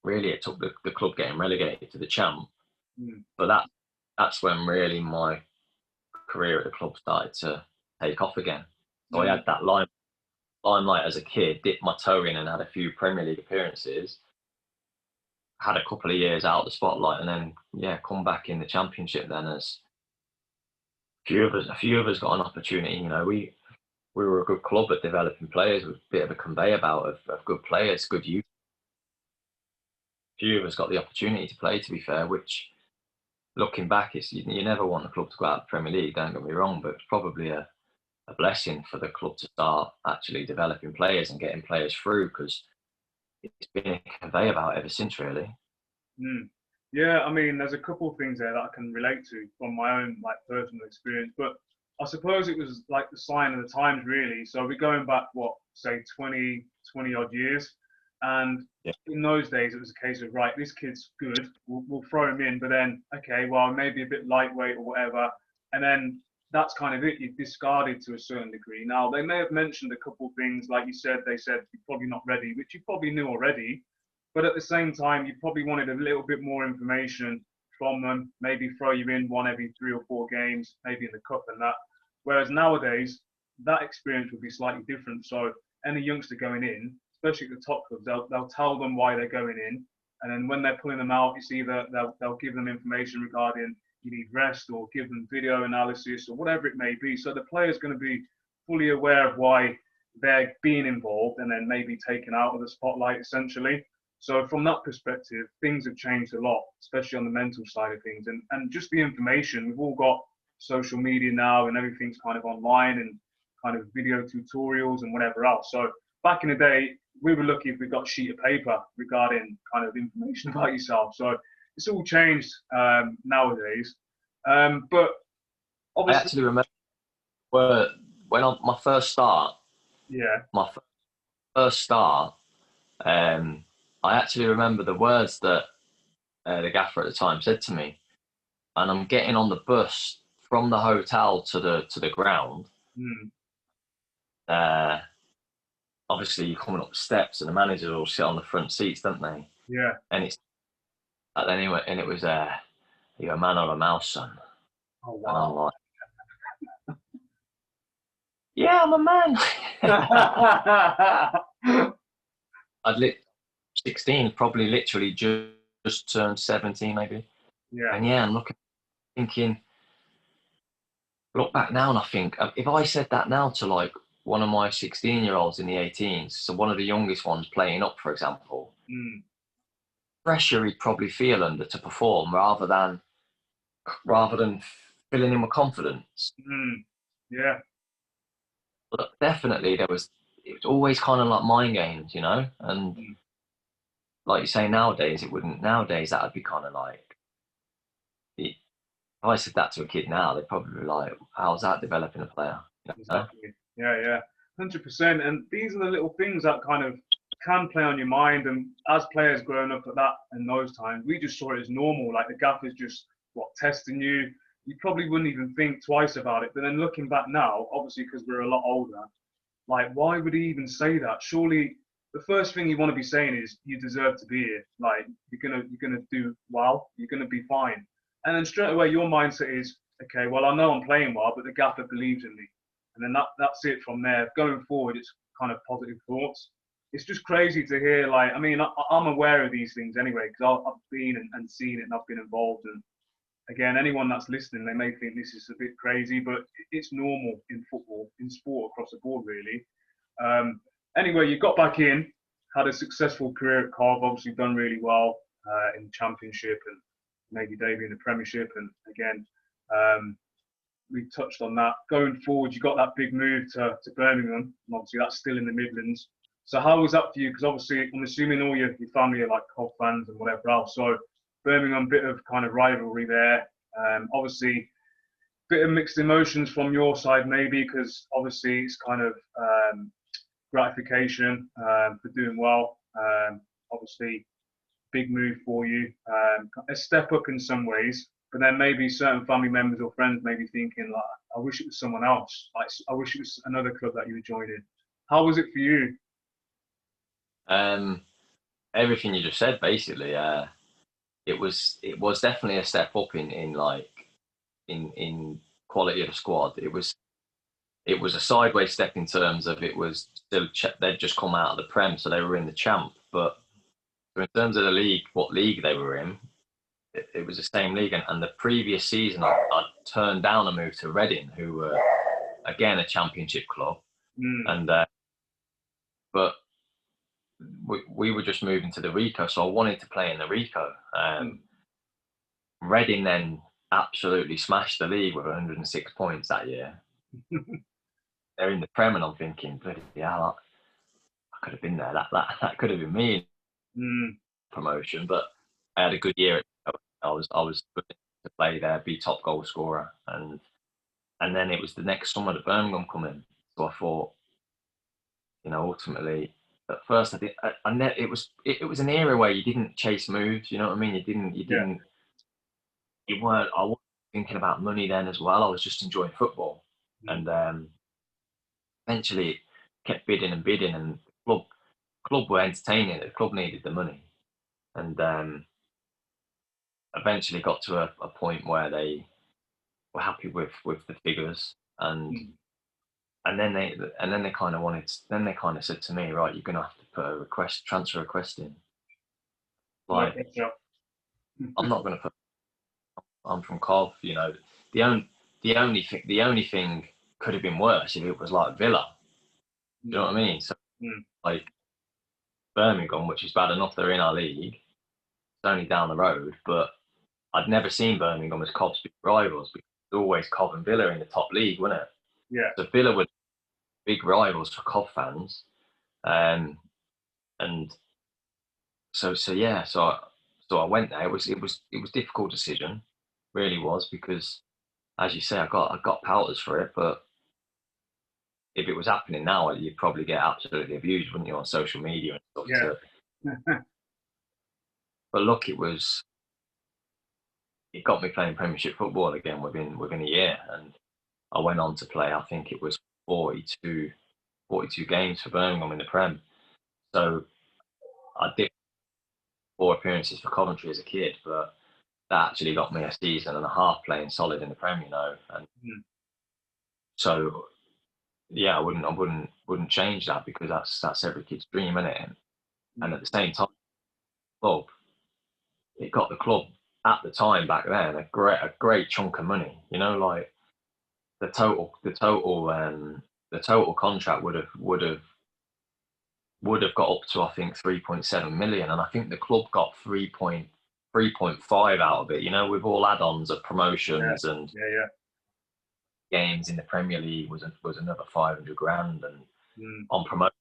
really it took the club getting relegated to the champ. Mm. But that's when really my career at the club started to take off again. So I had that limelight as a kid, dipped my toe in and had a few Premier League appearances, had a couple of years out of the spotlight, and then come back in the Championship then as a few of us got an opportunity. You know, we were a good club at developing players with a bit of a conveyor belt of good players, good youth. A few of us got the opportunity to play, to be fair, which looking back, you never want the club to go out of the Premier League, don't get me wrong, but it's probably a blessing for the club to start actually developing players and getting players through, because it's been a conveyor belt ever since, really. Mm. Yeah, I mean, there's a couple of things there that I can relate to from my own like personal experience, but I suppose it was like the sign of the times, really. So we're going back, what, say 20 odd years, and in those days it was a case of, right, this kid's good, we'll throw him in, but then okay, well, maybe a bit lightweight or whatever, and then that's kind of it. You've discarded to a certain degree. Now they may have mentioned a couple of things, like you said, they said you're probably not ready, which you probably knew already. But at the same time, you probably wanted a little bit more information from them, maybe throw you in one every 3 or 4 games, maybe in the cup and that. Whereas nowadays, that experience would be slightly different. So any youngster going in, especially at the top clubs, they'll tell them why they're going in. And then when they're pulling them out, it's either they'll give them information regarding you need rest, or give them video analysis, or whatever it may be. So the player's going to be fully aware of why they're being involved and then maybe taken out of the spotlight, essentially. So from that perspective, things have changed a lot, especially on the mental side of things. And just the information, we've all got social media now, and everything's kind of online and kind of video tutorials and whatever else. So back in the day, we were lucky if we got a sheet of paper regarding kind of information about yourself. So it's all changed nowadays. But obviously, I actually remember my first start. Yeah. My first start. I actually remember the words that the gaffer at the time said to me, and I'm getting on the bus from the hotel to the ground. Obviously, you're coming up the steps, and the managers all sit on the front seats, don't they? Yeah. And it was you're a man or a mouse, son. Oh wow. And I'm like, yeah, I'm a man. I'd lit 16, probably literally just turned 17, maybe. Yeah. And yeah, I'm thinking, look back now, and I think if I said that now to like one of my 16-year-olds in the 18s, so one of the youngest ones playing up, for example, pressure he'd probably feel under to perform rather than filling in with confidence. Yeah. But definitely it was always kind of like mind games, you know? And like you say, nowadays it wouldn't. Nowadays that would be kind of like, if I said that to a kid now, they'd probably be like, how's that developing a player? You know? Exactly. Yeah. 100%. And these are the little things that kind of can play on your mind. And as players growing up at that in those times, we just saw it as normal. Like the gaffer's just testing you. You probably wouldn't even think twice about it. But then looking back now, obviously because we're a lot older, like why would he even say that? Surely the first thing you want to be saying is you deserve to be here. Like you're gonna do well. You're gonna be fine. And then straight away your mindset is, okay, well I know I'm playing well, but the gaffer believes in me. And then that's it from there. Going forward, it's kind of positive thoughts. It's just crazy to hear. Like, I mean, I'm aware of these things anyway because I've been and seen it, and I've been involved. And again, anyone that's listening, they may think this is a bit crazy, but it's normal in football, in sport across the board, really. Anyway, you got back in, had a successful career at Cov, obviously done really well in the Championship and maybe debut in the Premiership. And again, we touched on that. Going forward, you got that big move to Birmingham, and obviously that's still in the Midlands. So how was that for you? Because obviously, I'm assuming all your family are like Cov fans and whatever else. So Birmingham, bit of kind of rivalry there. Obviously, bit of mixed emotions from your side maybe, because obviously it's kind of gratification for doing well. Obviously, big move for you. A step up in some ways. But then maybe certain family members or friends may be thinking, like, I wish it was someone else. Like, I wish it was another club that you were joining. How was it for you? everything you just said, basically. It was definitely a step up in quality of the squad. It was a sideways step in terms of it was still they'd just come out of the Prem, so they were in the Champ. But in terms of the league, what league they were in, it was the same league. And the previous season, I turned down a move to Reading, who were again a Championship club, and but we were just moving to the Rico, so I wanted to play in the Rico. Reading then absolutely smashed the league with 106 points that year. They're in the Prem, and I'm thinking, bloody hell, I could have been there. That could have been me in promotion. But I had a good year. I was good to play there, be top goal scorer, and then it was the next summer that Birmingham come in. So I thought, ultimately, at first I think it was an era where you didn't chase moves. You know what I mean? I wasn't thinking about money then as well. I was just enjoying football, and eventually kept bidding, and the club were entertaining it. The club needed the money, and eventually got to a point where they were happy with the figures, and then they kind of said to me, right, you're gonna have to put a transfer request in. Like, I'm not gonna put. I'm from Cov, The only thing could have been worse if it was like Villa. You know what I mean? So like Birmingham, which is bad enough, they're in our league. It's only down the road, but I'd never seen Birmingham as Cov's big rivals because it's always Cov and Villa in the top league, wasn't it? Yeah. So Villa were big rivals for Cov fans, and so I went there. It was a difficult decision, really was, because as you say, I got powders for it, but if it was happening now, you'd probably get absolutely abused, wouldn't you, on social media and stuff. Yeah. So, but look, it got me playing Premiership football again within a year, and I went on to play, I think it was 42 games for Birmingham in the Prem. So I did 4 appearances for Coventry as a kid, but that actually got me a season and a half playing solid in the Prem, and so yeah, I wouldn't change that, because that's every kid's dream, isn't it? And at the same time, it got the club at the time back then a great chunk of money. Like the total contract would have got up to, I think, 3.7 million, and I think the club got 3.5 out of it. With all add-ons of promotions and games in the Premier League was another 500 grand, and on promotion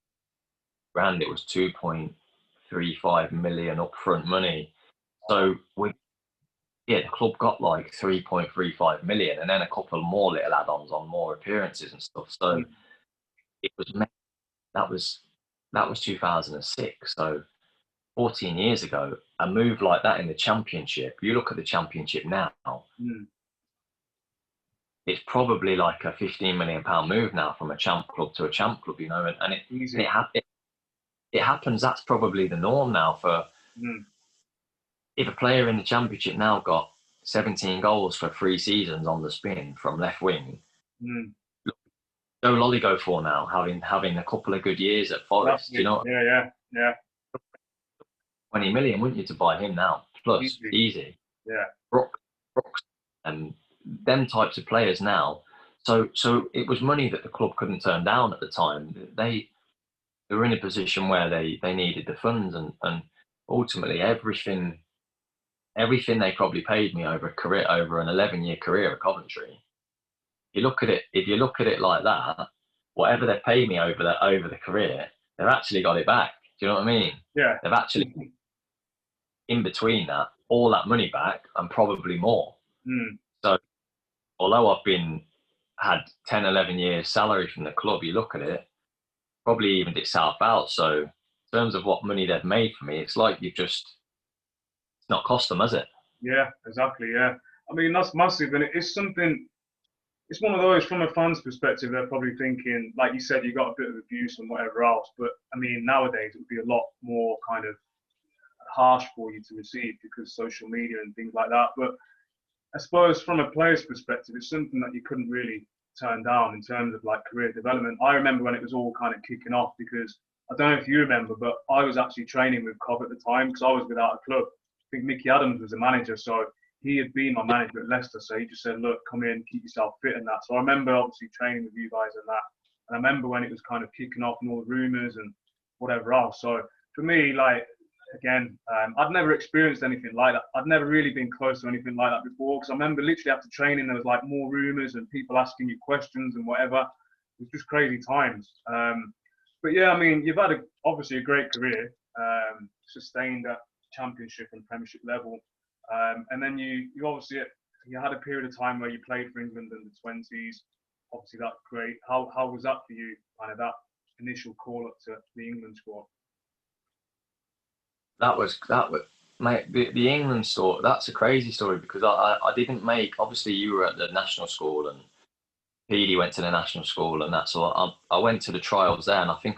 grand it was 2.35 million upfront money. So the club got like 3.35 million, and then a couple more little add-ons on more appearances and stuff. So it was that was 2006. So 14 years ago, a move like that in the Championship. You look at the Championship now. It's probably like a £15 million move now from a champ club to a champ club, and it happens. That's probably the norm now for. If a player in the Championship now got 17 goals for 3 seasons on the spin from left wing, Joe Lolligo for now, having a couple of good years at Forest, Yeah. 20 million, wouldn't you, to buy him now? Plus, easy. Yeah. Brooks, and them types of players now. So it was money that the club couldn't turn down at the time. They were in a position where they needed the funds, and ultimately everything they probably paid me over an 11-year career at Coventry. If you look at it like that, whatever they paid me over the career, they've actually got it back. Do you know what I mean? Yeah. They've actually, in between that, all that money back and probably more. So although I've had 10, 11 years salary from the club, you look at it, probably evened itself out. So in terms of what money they've made for me, it's like it's not cost them, has it? Yeah, exactly. Yeah. I mean, that's massive, and it's something. It's one of those, from a fan's perspective, they're probably thinking, like you said, you got a bit of abuse and whatever else. But I mean, nowadays it would be a lot more kind of harsh for you to receive because social media and things like that. But I suppose from a player's perspective, it's something that you couldn't really turn down in terms of like career development. I remember when it was all kind of kicking off because I don't know if you remember, but I was actually training with Cov at the time because I was without a club. I think Mickey Adams was the manager, so he had been my manager at Leicester. So he just said, look, come in, keep yourself fit and that. So I remember obviously training with you guys and that. And I remember when it was kind of kicking off and all the rumours and whatever else. So for me, like, again, I'd never experienced anything like that. I'd never really been close to anything like that before because I remember literally after training, there was like more rumours and people asking you questions and whatever. It was just crazy times. But yeah, I mean, you've had obviously a great career, sustained at Championship and Premiership level. And then you obviously, you had a period of time where you played for England in the 20s. Obviously, that's great. How was that for you, kind of that initial call up to the England squad? That was, mate, the England story, that's a crazy story because I didn't make, obviously you were at the national school and Petey went to the national school and that's all. I went to the trials there and I think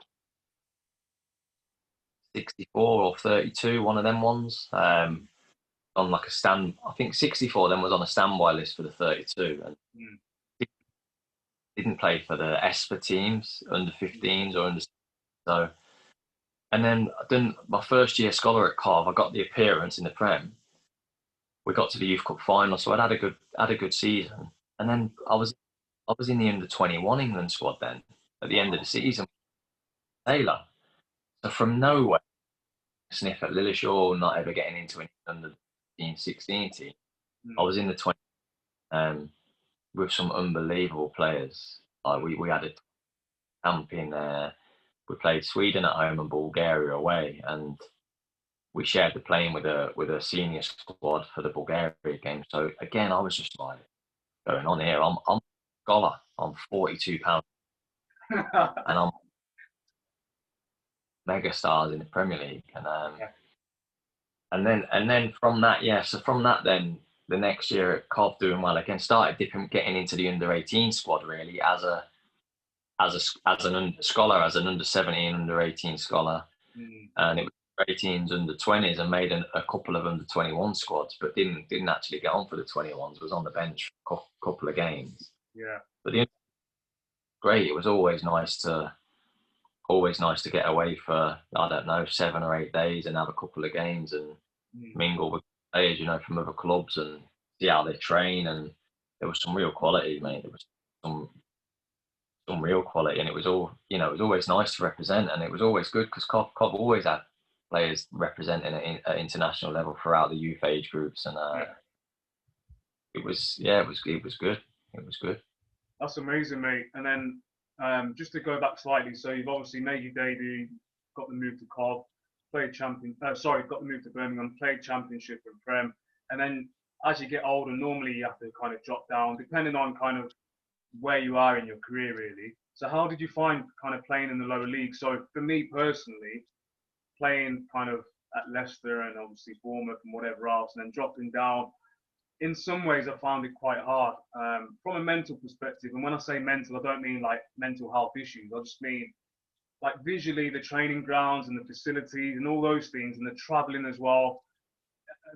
64 or 32, one of them ones, on like a stand, I think 64 then was on a standby list for the 32 and didn't play for the ESPA teams, under 15s or under, so. And then my first year scholar at Cov, I got the appearance in the Prem. We got to the Youth Cup final, so I'd had a good season. And then I was in the under 21 England squad then at the end of the season. Taylor. So from nowhere, sniff at Lillishall, not ever getting into an under 16 team. I was in the 20 with some unbelievable players. We had a camp in there. We played Sweden at home and Bulgaria away, and we shared the plane with a senior squad for the Bulgaria game. So again, I was just like, going on here. I'm a scholar. I'm 42 pounds, and I'm mega stars in the Premier League. And then from that, so from that, then the next year at Cov doing well again, started getting into the under 18 squad really as an scholar, as an under 17, under 18 scholar, and it was 18s, under 20s, and made a couple of under 21 squads, but didn't actually get on for the 21s. Was on the bench for a couple of games. Yeah, but great. It was always nice to get away for, I don't know, 7 or 8 days and have a couple of games and mingle with players, from other clubs and see how they train. And there was some real quality, mate. There was some real quality, and it was all, it was always nice to represent, and it was always good because Cov always had players representing at international level throughout the youth age groups, and it was good. It was good. That's amazing, mate. And then just to go back slightly, so you've obviously made your debut, got the move to Cov, got the move to Birmingham, played Championship and Prem, and then as you get older, normally you have to kind of drop down, depending on kind of where you are in your career, really. So how did you find kind of playing in the lower league? So for me personally, playing kind of at Leicester and obviously Bournemouth and whatever else, and then dropping down, in some ways I found it quite hard from a mental perspective. And when I say mental, I don't mean like mental health issues. I just mean like visually the training grounds and the facilities and all those things, and the traveling as well,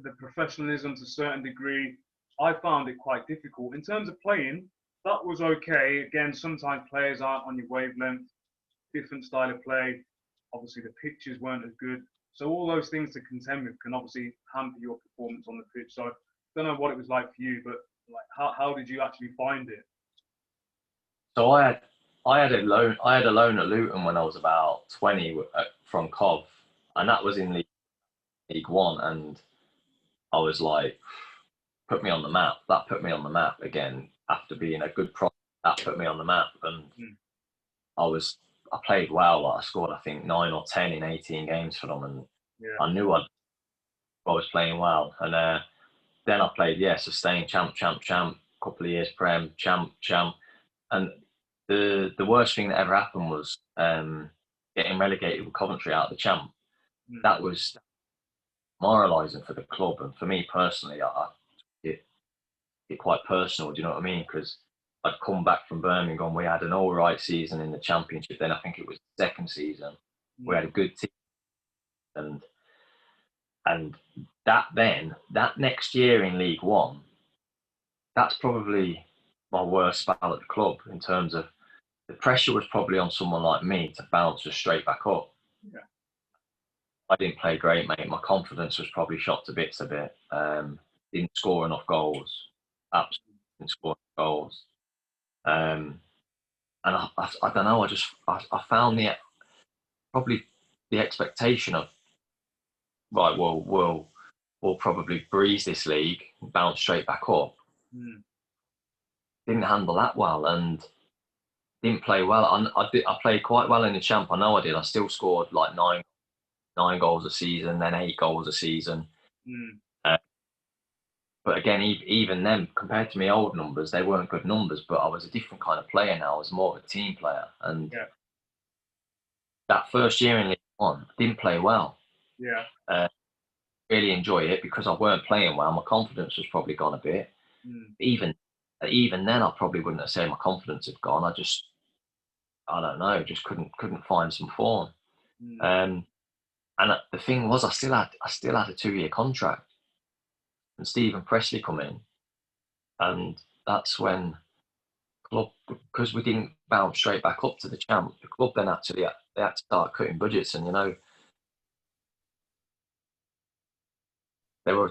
the professionalism to a certain degree. I found it quite difficult. In terms of playing, that was okay. Again, sometimes players aren't on your wavelength, different style of play. Obviously, the pitches weren't as good. So all those things to contend with can obviously hamper your performance on the pitch. So I don't know what it was like for you, but like how did you actually find it? So I had a loan at Luton when I was about 20 from Cov, and that was in League One, and I was like, put me on the map. That put me on the map again. After being a good pro, that put me on the map, and I played well. I scored, I think, 9 or 10 in 18 games for them, and I knew I was playing well. And then I played, sustained champ, couple of years Prem, champ, and the worst thing that ever happened was getting relegated with Coventry out of the champ. That was demoralising for the club, and for me personally, it quite personal, do you know what I mean? Because I'd come back from Birmingham, we had an all right season in the Championship, then I think it was the second season, we had a good team, and And that next year in League One, that's probably my worst spell at the club in terms of the pressure was probably on someone like me to bounce just straight back up. Yeah. I didn't play great, mate. My confidence was probably shot to bits a bit. Didn't score enough goals. Absolutely didn't score enough goals. And I don't know. I found probably the expectation of, right, we'll probably breeze this league, bounce straight back up. Didn't handle that well and didn't play well. I played quite well in the champ. I know I did. I still scored like nine goals a season, then 8 goals a season. But again, even then, compared to my old numbers, they weren't good numbers. But I was a different kind of player now. I was more of a team player. And that first year in League One, I didn't play well. Really enjoy it because I weren't playing well. My confidence was probably gone a bit. Even then, I probably wouldn't have said my confidence had gone. I don't know, just couldn't find some form. And the thing was, I still had a 2-year contract. And Stephen Presley come in, and that's when club, because we didn't bounce straight back up to the champ, the club then actually they had to start cutting budgets, and they were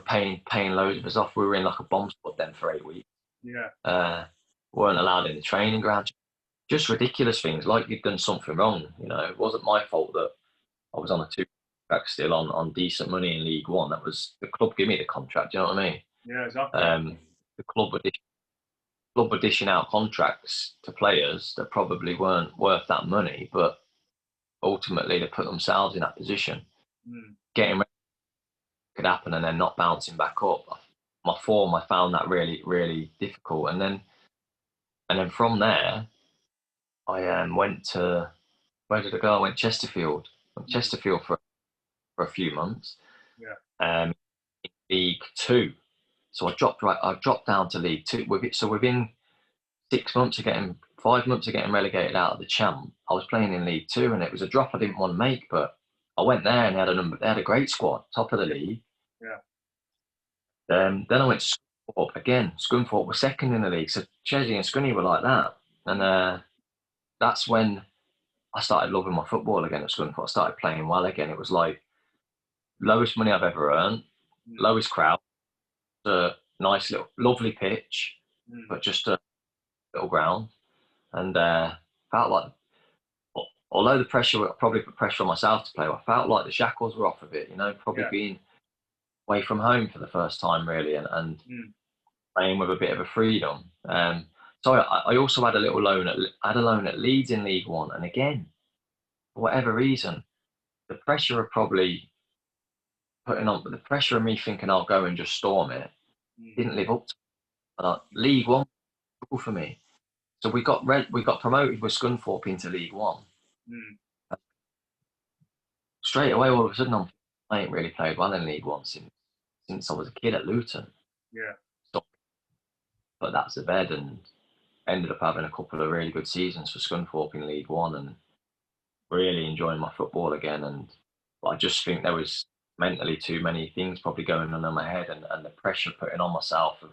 paying loads of us off. We were in like a bomb squad then for 8 weeks. Weren't allowed in the training ground. Just ridiculous things, like you'd done something wrong. It wasn't my fault that I was on a 2 contract still on decent money in League One. That was the club gave me the contract. Do you know what I mean? Yeah, exactly. The club were dishing out contracts to players that probably weren't worth that money, but ultimately they put themselves in that position. Getting ready could happen and then not bouncing back up. My form, I found that really, really difficult. And then from there, I went to, where did I go? I went Chesterfield. Chesterfield for a few months. In League Two. So I dropped down to League Two. So within 5 months of getting relegated out of the champ, I was playing in League Two, and it was a drop I didn't want to make, but I went there and they had a great squad, top of the league. Then I went to Scunthorpe again. Scunthorpe were second in the league, so Chesney and Scunny were like that. And that's when I started loving my football again at Scunthorpe. I started playing well again. It was like lowest money I've ever earned, lowest crowd, a nice little, lovely pitch, but just a little ground. And felt like, although the pressure, probably put pressure on myself to play, I felt like the shackles were off of it, probably being away from home for the first time really, and playing with a bit of a freedom. So I also had a loan at Leeds in League One, and again, for whatever reason, the pressure of probably the pressure of me thinking I'll go and just storm it didn't live up to League One for me. So we got promoted with Scunthorpe into League One. Straight away, all of a sudden, I ain't really played well in League One since I was a kid at Luton. So, but that's the bed, and ended up having a couple of really good seasons for Scunthorpe in League One, and really enjoying my football again. And I just think there was mentally too many things probably going on in my head, and the pressure putting on myself of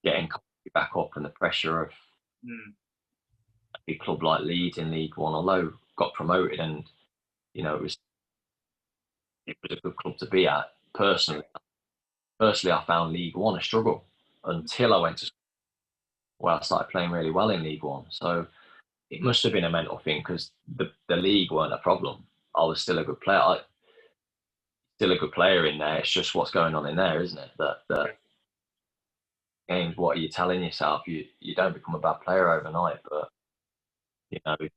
getting back up, and the pressure of a big club like Leeds in League One, although got promoted, and it was a good club to be at. Personally, I found League One a struggle until I went to where I started playing really well in League One. So it must have been a mental thing, because the league weren't a problem. I was still a good player. Still a good player in there. It's just what's going on in there, isn't it? That games, what are you telling yourself? You don't become a bad player overnight, but you need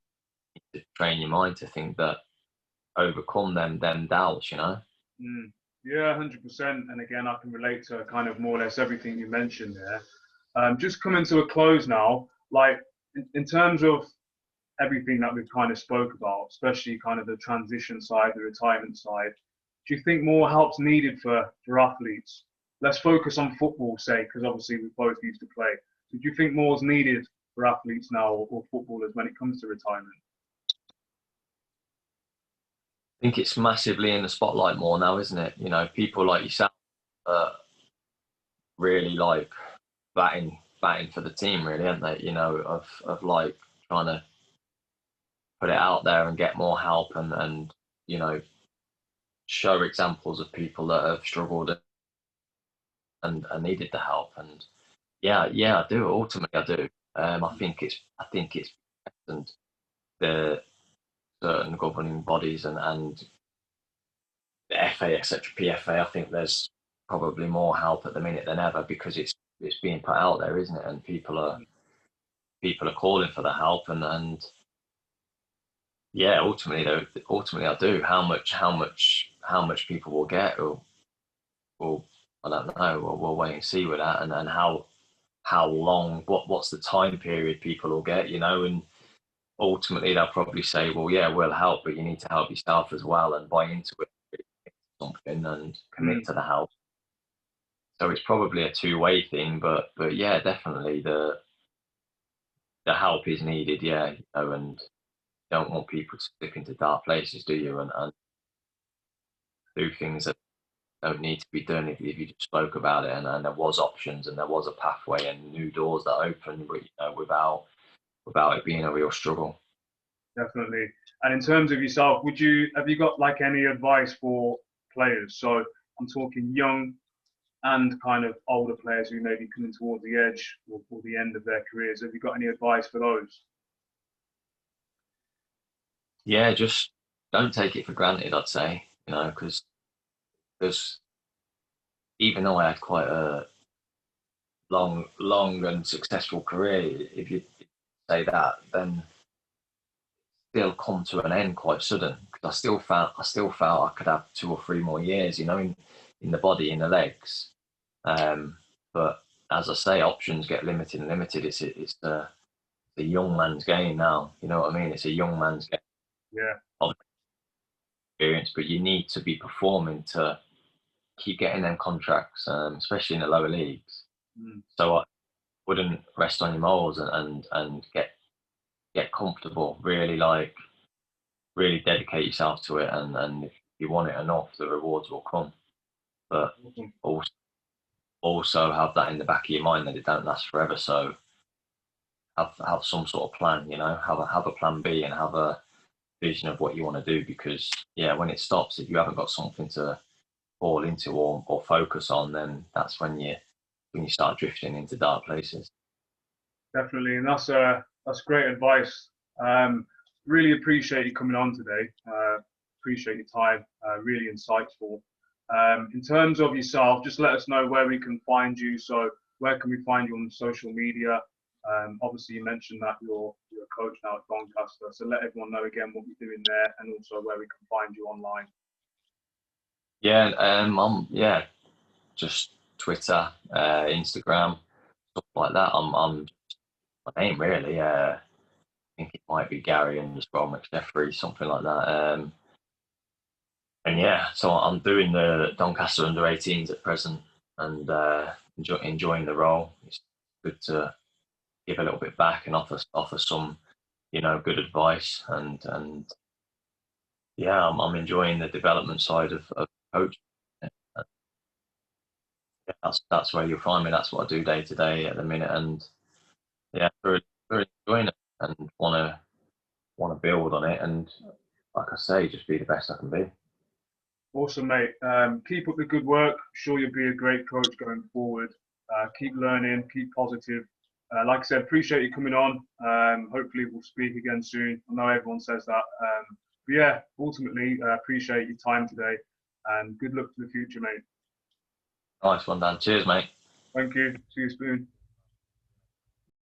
to train your mind to think that overcome them doubts. Yeah, 100%. And again, I can relate to kind of more or less everything you mentioned there. Just coming to a close now, like in terms of everything that we've kind of spoke about, especially kind of the transition side, the retirement side, do you think more help's needed for athletes? Let's focus on football's sake, because obviously we both used to play. So do you think more is needed for athletes now, or footballers, when it comes to retirement? think it's massively in the spotlight more now, isn't it? You know, people like yourself really like batting for the team, really, aren't they? You know, of like trying to put it out there and get more help and you know, show examples of people that have struggled and needed the help. And yeah, I do. Ultimately, I do. I think it's and the certain governing bodies and the FA, etc., PFA. I think there's probably more help at the minute than ever because it's being put out there, isn't it? And people are calling for the help and yeah, ultimately I do. How much people will get, or I don't know. We'll wait and see with that, and how long, what's the time period people will get, you know, and ultimately they'll probably say, well, yeah, we'll help, but you need to help yourself as well and buy into it, something, and commit to the help. So it's probably a two-way thing, but yeah, definitely the help is needed, yeah, you know, and don't want people to slip into dark places, do you? And do things that don't need to be done if you just spoke about it and there was options and there was a pathway and new doors that opened, you know, without it being a real struggle. Definitely. And in terms of yourself, have you got like any advice for players? So I'm talking young and kind of older players who may be coming towards the edge or the end of their careers. Have you got any advice for those? Yeah, just don't take it for granted, I'd say, you know, because even though I had quite a long and successful career, if you say that, then still come to an end quite sudden. Because I still felt I could have 2 or 3 more years, you know, in the body, in the legs. But as I say, options get limited and limited. It's a young man's game now. You know what I mean? It's a young man's game. Yeah. Of experience, but you need to be performing to keep getting them contracts, especially in the lower leagues. So I wouldn't rest on your morals and get comfortable. Really dedicate yourself to it, and if you want it enough, the rewards will come. But also have that in the back of your mind that it don't last forever. So have some sort of plan, you know, have a plan B and have a vision of what you want to do, because yeah, when it stops, if you haven't got something to fall into or focus on, then that's when you start drifting into dark places. Definitely, and that's great advice. Really appreciate you coming on today. Appreciate your time. Really insightful. In terms of yourself, just let us know where we can find you. So where can we find you on social media? Obviously, you mentioned that you're a coach now at Doncaster. So let everyone know again what you're doing there, and also where we can find you online. Yeah, just Twitter, Instagram, stuff like that. I'm my name really. I think it might be Gary _McSheffrey, something like that. And yeah, so I'm doing the Doncaster under-18s at present, and enjoying the role. It's good to give a little bit back and offer some, you know, good advice, and yeah, I'm enjoying the development side of coaching. That's where you'll find me. That's what I do day to day at the minute, and yeah, very enjoying it, and want to build on it, and like I say, just be the best I can be. Awesome, mate. Keep up the good work. Sure, you'll be a great coach going forward. Keep learning, keep positive. Like I said, appreciate you coming on. Hopefully we'll speak again soon. I know everyone says that. But yeah, ultimately, appreciate your time today, and good luck for the future, mate. Nice one, Dan. Cheers, mate. Thank you. See you soon.